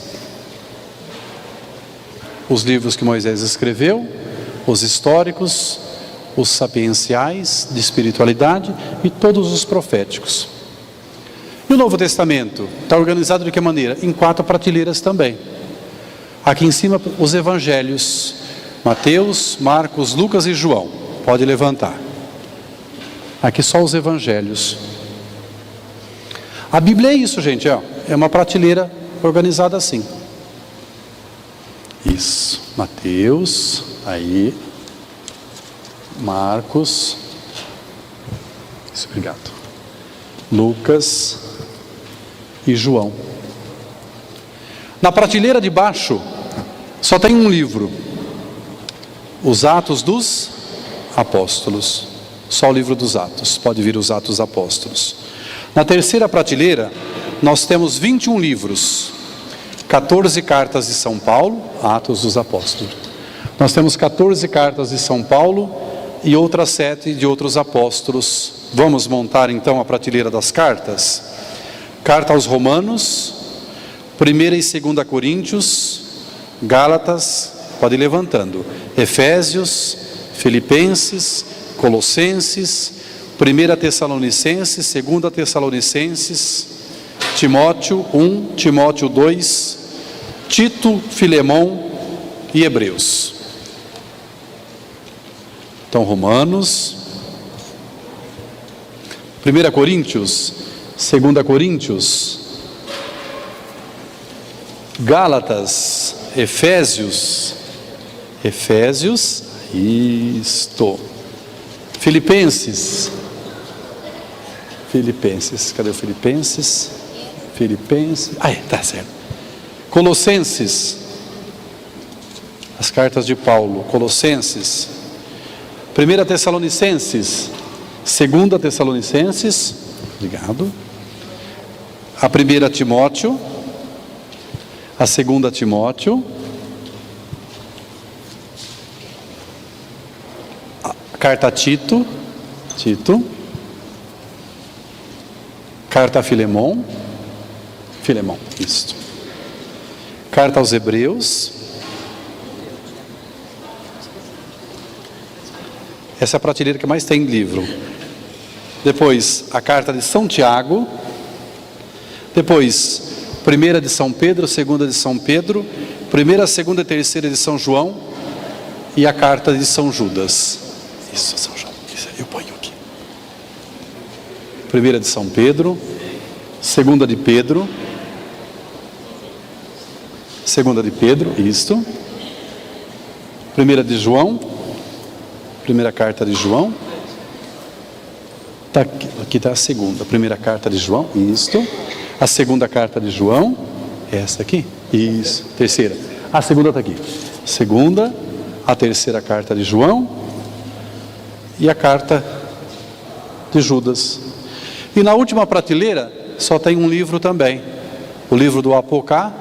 Os livros que Moisés escreveu, os históricos, os sapienciais de espiritualidade e todos os proféticos. E o Novo Testamento está organizado de que maneira? Em 4 prateleiras também. Aqui em cima os evangelhos, Mateus, Marcos, Lucas e João. Pode levantar. Aqui só os evangelhos. A Bíblia é isso, gente, ó. É uma prateleira organizada assim. Isso. Mateus, aí. Marcos. Isso, obrigado. Lucas e João. Na prateleira de baixo só tem um livro. Os Atos dos Apóstolos. Só o livro dos Atos. Pode vir os Atos dos Apóstolos. Na terceira prateleira nós temos 21 livros. 14 cartas de São Paulo, Atos dos Apóstolos. Nós temos 14 cartas de São Paulo e outras 7 de outros apóstolos. Vamos montar então a prateleira das cartas. Carta aos Romanos, 1ª e 2ª Coríntios, Gálatas, pode ir levantando, Efésios, Filipenses, Colossenses, 1ª Tessalonicenses, 2ª Tessalonicenses, Timóteo 1, Timóteo 2, Tito, Filemão e Hebreus. Então, Romanos, 1 Coríntios, 2 Coríntios, Gálatas, Efésios, isto, Filipenses, cadê o Filipenses? Tá certo. Colossenses, as cartas de Paulo, Colossenses, 1 Tessalonicenses, 2 Tessalonicenses, obrigado, a 1 Timóteo, a 2 Timóteo, a carta a Tito, carta a Filemão, isto. Carta aos Hebreus, Essa é a prateleira que mais tem livro. Depois, a carta de São Tiago. Depois, primeira de São Pedro, segunda de São Pedro, primeira, segunda e terceira de São João e a carta de São Judas. Isso, São João. Isso, eu ponho aqui. Primeira de São Pedro, segunda de Pedro, isto. Primeira de João, primeira carta de João. Tá aqui está a segunda, primeira carta de João, isto. A segunda carta de João, essa aqui, isso. Terceira, a segunda está aqui. Segunda, a terceira carta de João e a carta de Judas. E na última prateleira só tem um livro também, o livro do Apocalipse.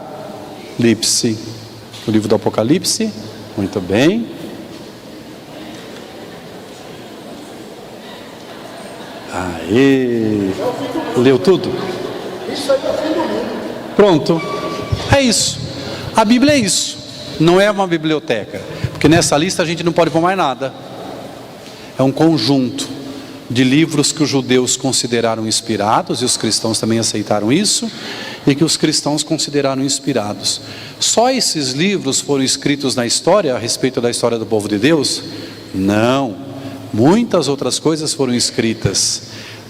O livro do Apocalipse, muito bem. Aê! Leu tudo? Pronto. É isso. A Bíblia é isso. Não é uma biblioteca. Porque nessa lista a gente não pode pôr mais nada. É um conjunto de livros que os judeus consideraram inspirados, e os cristãos também aceitaram isso, e que os cristãos consideraram inspirados. Só esses livros foram escritos na história, a respeito da história do povo de Deus? Não. Muitas outras coisas foram escritas,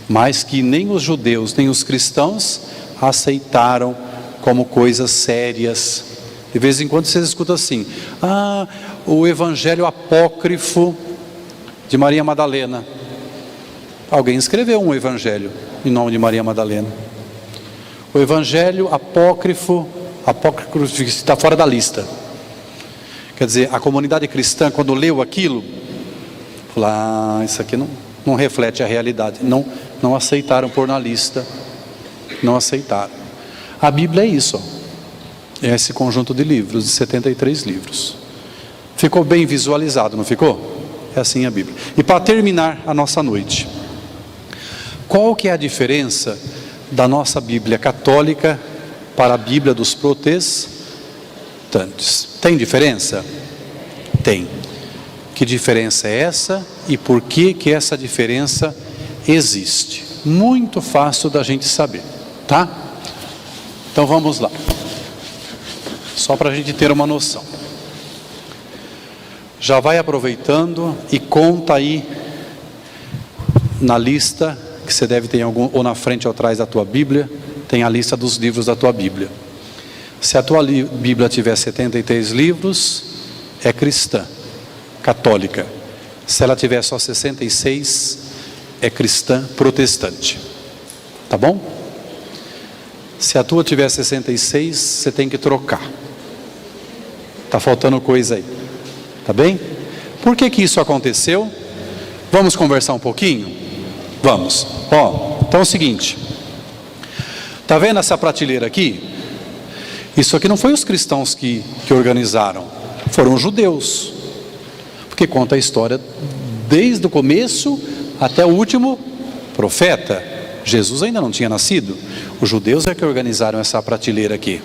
mas que nem os judeus, nem os cristãos aceitaram como coisas sérias. De vez em quando vocês escutam assim: o evangelho apócrifo de Maria Madalena. Alguém escreveu um evangelho em nome de Maria Madalena. O evangelho apócrifo está fora da lista. Quer dizer, a comunidade cristã, quando leu aquilo, falou: isso aqui não reflete a realidade. Não aceitaram pôr na lista. Não aceitaram. A Bíblia é isso, ó. É esse conjunto de livros, de 73 livros. Ficou bem visualizado, não ficou? É assim a Bíblia. E para terminar a nossa noite, qual que é a diferença da nossa Bíblia católica para a Bíblia dos protestantes? Tem diferença? Tem. Que diferença é essa e por que que essa diferença existe? Muito fácil da gente saber, tá? Então vamos lá. Só para a gente ter uma noção. Já vai aproveitando e conta aí na lista, que você deve ter algum, ou na frente ou atrás da tua Bíblia, tem a lista dos livros da tua Bíblia. Se a tua Bíblia tiver 73 livros, é cristã, católica. Se ela tiver só 66, é cristã protestante. Tá bom? Se a tua tiver 66, você tem que trocar. Tá faltando coisa aí. Tá bem? Por que que isso aconteceu? Vamos conversar um pouquinho? Vamos. Então é o seguinte. Tá vendo essa prateleira aqui? Isso aqui não foi os cristãos que organizaram. Foram os judeus. Porque conta a história desde o começo até o último profeta. Jesus ainda não tinha nascido. Os judeus é que organizaram essa prateleira aqui.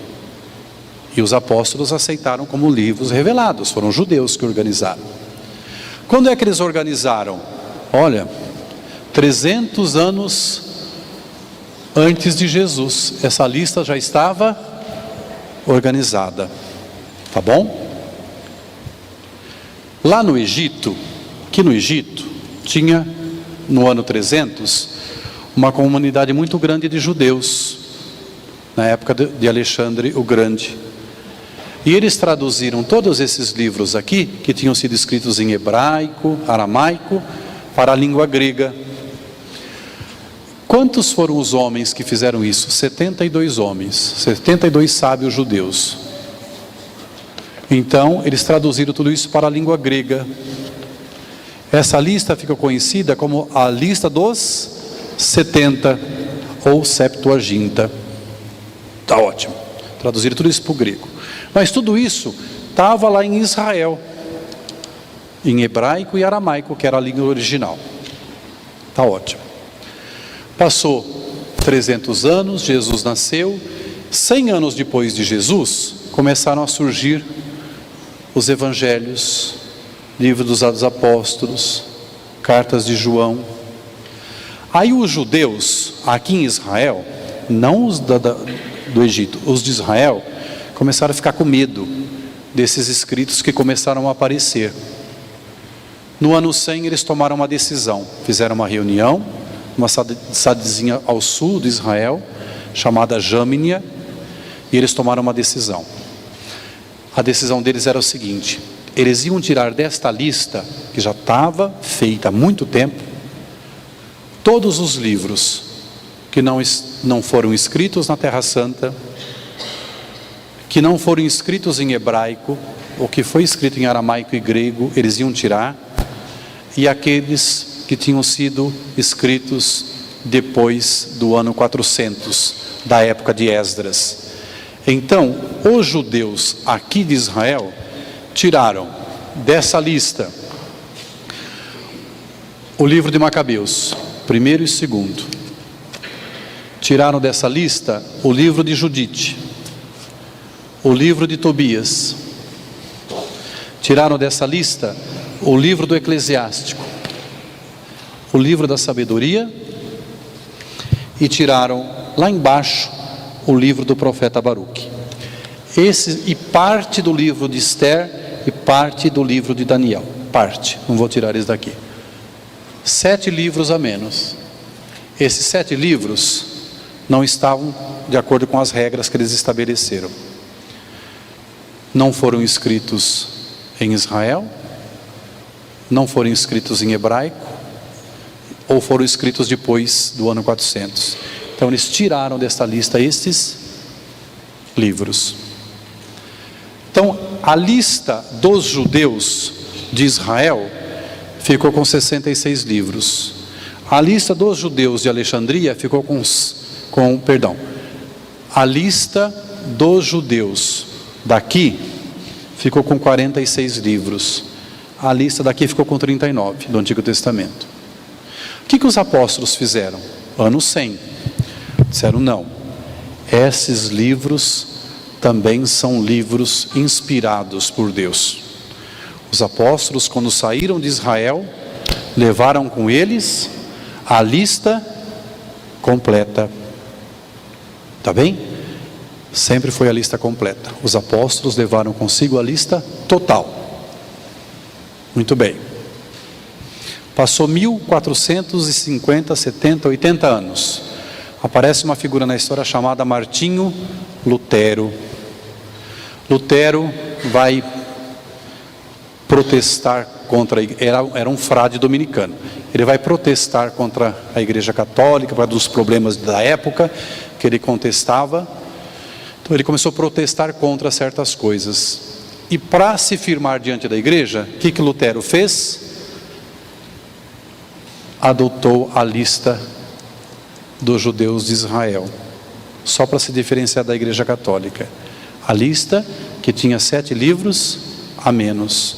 E os apóstolos aceitaram como livros revelados. Foram os judeus que organizaram. Quando é que eles organizaram? Olha, 300 anos antes de Jesus. Essa lista já estava organizada. Tá bom? Lá no Egito, aqui no Egito, tinha no ano 300 uma comunidade muito grande de judeus, na época de Alexandre o Grande. E eles traduziram todos esses livros aqui, que tinham sido escritos em hebraico, aramaico, para a língua grega. Quantos foram os homens que fizeram isso? 72 homens, 72 sábios judeus. Então, eles traduziram tudo isso para a língua grega. Essa lista fica conhecida como a lista dos 70, ou Septuaginta. Tá ótimo. Traduziram tudo isso para o grego. Mas tudo isso estava lá em Israel, em hebraico e aramaico, que era a língua original. Tá ótimo. Passou 300 anos, Jesus nasceu. 100 anos depois de Jesus, começaram a surgir os evangelhos, livro dos Atos Apóstolos, cartas de João. Aí os judeus, aqui em Israel, não os do Egito, os de Israel, começaram a ficar com medo desses escritos que começaram a aparecer. No ano 100 eles tomaram uma decisão, fizeram uma reunião, uma cidadezinha ao sul de Israel, chamada Jâmnia, e eles tomaram uma decisão. A decisão deles era o seguinte: eles iam tirar desta lista, que já estava feita há muito tempo, todos os livros que não foram escritos na Terra Santa, que não foram escritos em hebraico, ou que foi escrito em aramaico e grego, eles iam tirar, e aqueles que tinham sido escritos depois do ano 400, da época de Esdras. Então, os judeus aqui de Israel tiraram dessa lista o livro de Macabeus, primeiro e segundo. Tiraram dessa lista o livro de Judite, o livro de Tobias. Tiraram dessa lista o livro do Eclesiástico, o livro da sabedoria, e tiraram lá embaixo o livro do profeta Baruque. E parte do livro de Esther e parte do livro de Daniel. Parte, não vou tirar isso daqui. 7 livros a menos. Esses 7 livros não estavam de acordo com as regras que eles estabeleceram. Não foram escritos em Israel, não foram escritos em hebraico, ou foram escritos depois do ano 400. Então eles tiraram desta lista estes livros. Então a lista dos judeus de Israel ficou com 66 livros. A lista dos judeus de Alexandria ficou a lista dos judeus daqui ficou com 46 livros. A lista daqui ficou com 39 do Antigo Testamento. O que os apóstolos fizeram? Ano 100. Disseram: não, esses livros também são livros inspirados por Deus. Os apóstolos, quando saíram de Israel, levaram com eles a lista completa. Tá bem? Sempre foi a lista completa. Os apóstolos levaram consigo a lista total. Muito bem. Passou 1450, 70, 80 anos. Aparece uma figura na história chamada Martinho Lutero. Lutero vai protestar contra, era um frade dominicano. Ele vai protestar contra a Igreja Católica, por causa dos problemas da época que ele contestava. Então ele começou a protestar contra certas coisas. E para se firmar diante da igreja, o que Lutero fez? Adotou a lista dos judeus de Israel, só para se diferenciar da Igreja Católica. A lista que tinha 7 livros a menos.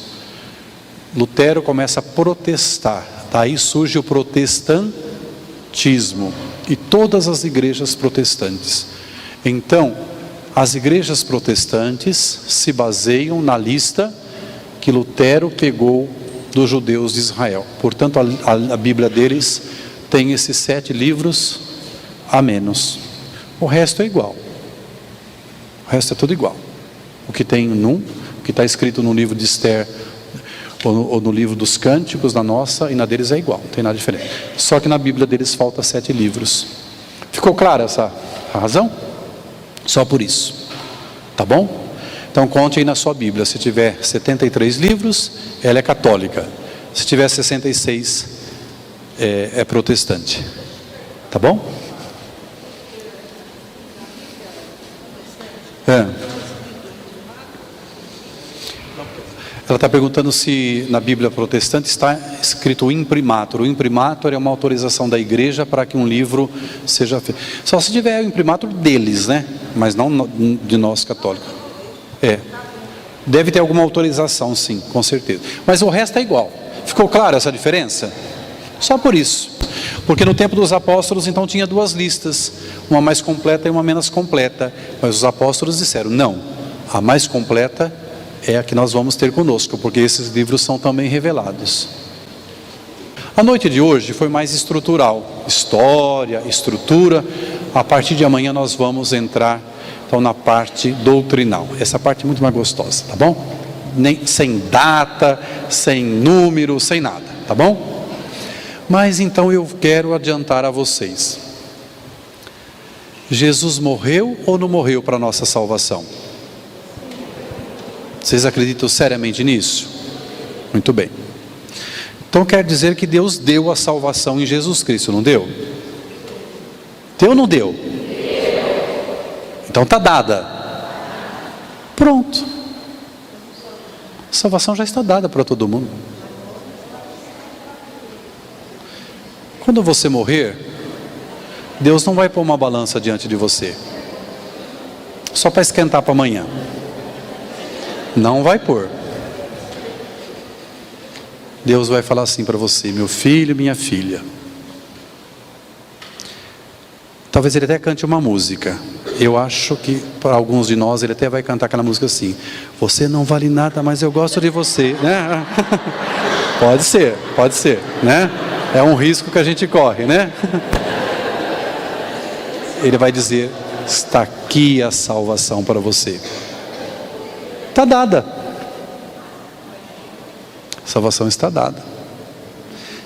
Lutero começa a protestar. Daí surge o protestantismo e todas as igrejas protestantes. Então, as igrejas protestantes se baseiam na lista que Lutero pegou dos judeus de Israel. Portanto, a Bíblia deles tem esses 7 livros a menos. O resto é igual. O resto é tudo igual. O que tem o que está escrito no livro de Esther ou no livro dos Cânticos, na nossa e na deles é igual, não tem nada diferente. Só que na Bíblia deles falta 7 livros. Ficou clara essa razão? Só por isso. Tá bom? Então conte aí na sua Bíblia. Se tiver 73 livros, ela é católica. Se tiver 66, é protestante. Tá bom? Ela está perguntando se na Bíblia protestante está escrito o imprimatur. O imprimatur é uma autorização da igreja para que um livro seja feito. Só se tiver o imprimatur deles, né? Mas não de nós católicos. Deve ter alguma autorização, sim, com certeza. Mas o resto é igual. Ficou clara essa diferença? Só por isso. Porque no tempo dos apóstolos, então, tinha 2 listas. Uma mais completa e uma menos completa. Mas os apóstolos disseram: não, a mais completa é a que nós vamos ter conosco, porque esses livros são também revelados. A noite de hoje foi mais estrutural, história, estrutura. A partir de amanhã nós vamos entrar então na parte doutrinal. Essa parte é muito mais gostosa, tá bom? Sem data, sem número, sem nada, tá bom? Mas então eu quero adiantar a vocês. Jesus morreu ou não morreu para a nossa salvação? Vocês acreditam seriamente nisso? Muito bem. Então quer dizer que Deus deu a salvação em Jesus Cristo, não deu? Deu ou não deu? Então está dada. Pronto. A salvação já está dada para todo mundo. Quando você morrer, Deus não vai pôr uma balança diante de você, só para esquentar para amanhã. Não vai pôr. Deus vai falar assim para você: meu filho, minha filha. Talvez ele até cante uma música. Eu acho que para alguns de nós ele até vai cantar aquela música assim: você não vale nada, mas eu gosto de você, né? Pode ser, né? É um risco que a gente corre, né? Ele vai dizer: está aqui a salvação para você. Está dada. A salvação está dada.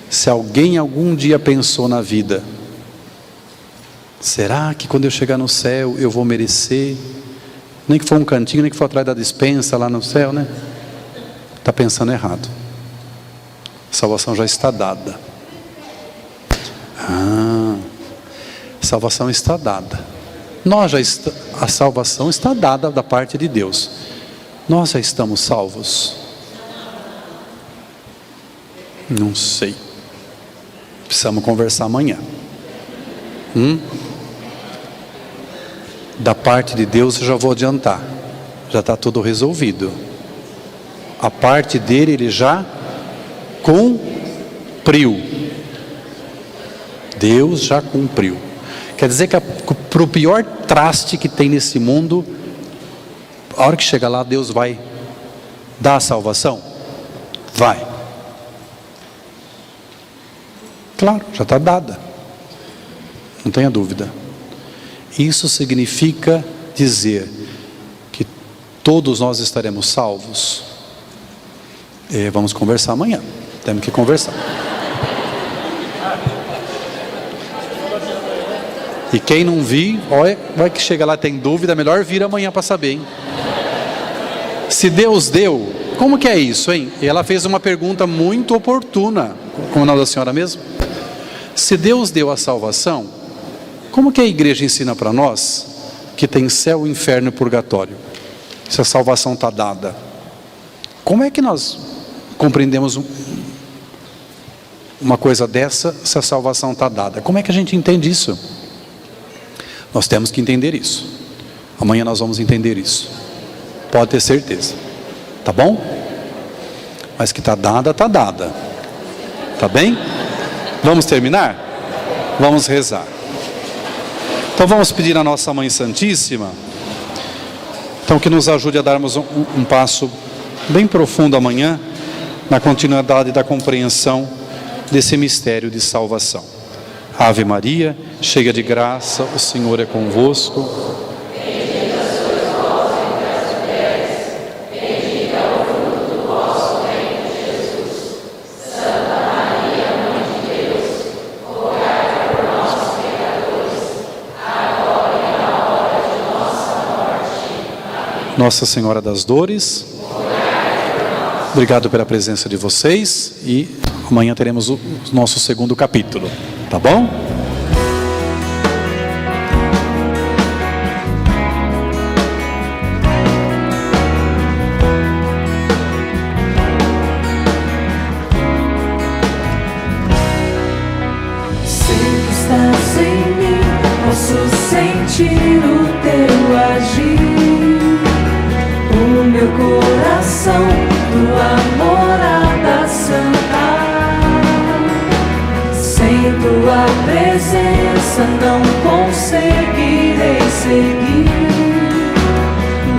Se alguém algum dia pensou na vida: será que quando eu chegar no céu eu vou merecer? Nem que for um cantinho, nem que for atrás da despensa lá no céu, né? Está pensando errado. A salvação já está dada. A salvação está dada. A salvação está dada da parte de Deus. Nós já estamos salvos? Não sei. Precisamos conversar amanhã. Da parte de Deus eu já vou adiantar. Já está tudo resolvido. A parte dele ele já cumpriu. Deus já cumpriu. Quer dizer que para o pior traste que tem nesse mundo, a hora que chegar lá, Deus vai dar a salvação? Vai. Claro, já está dada. Não tenha dúvida. Isso significa dizer que todos nós estaremos salvos? Vamos conversar amanhã. Temos que conversar. E quem não vir, olha, vai que chega lá tem dúvida, melhor vir amanhã para saber, hein? Se Deus deu, como que é isso, hein? E ela fez uma pergunta muito oportuna. Como é o nome da senhora mesmo? Se Deus deu a salvação, como que a igreja ensina para nós que tem céu, inferno e purgatório? Se a salvação está dada, como é que nós compreendemos uma coisa dessa se a salvação está dada? Como é que a gente entende isso? Nós temos que entender isso. Amanhã nós vamos entender isso. Pode ter certeza. Tá bom? Mas que está dada, está dada. Tá bem? Vamos terminar? Vamos rezar. Então vamos pedir à nossa Mãe Santíssima, então, que nos ajude a darmos um passo bem profundo amanhã, na continuidade da compreensão desse mistério de salvação. Ave Maria, cheia de graça, o Senhor é convosco. Bendita sois vós entre as mulheres, bendito é o fruto do vosso ventre, Jesus. Santa Maria, Mãe de Deus, rogai por nós, pecadores, agora e na hora de nossa morte. Amém. Nossa Senhora das Dores, obrigado pela presença de vocês, e amanhã teremos o nosso segundo capítulo. Tá bom? Sei que estás em mim, posso sentir o teu agir. O meu coração, tua morada santa. Sem tua presença não conseguirei seguir.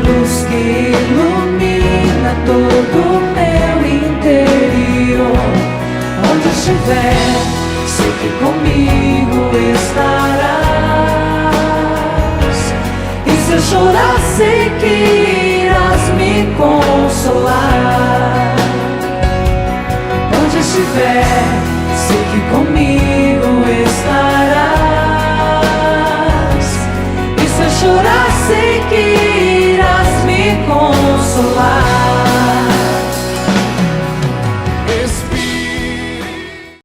Luz que ilumina todo o meu interior. Onde estiver, sei que comigo estarás. E se eu chorar, sei que irás me consolar.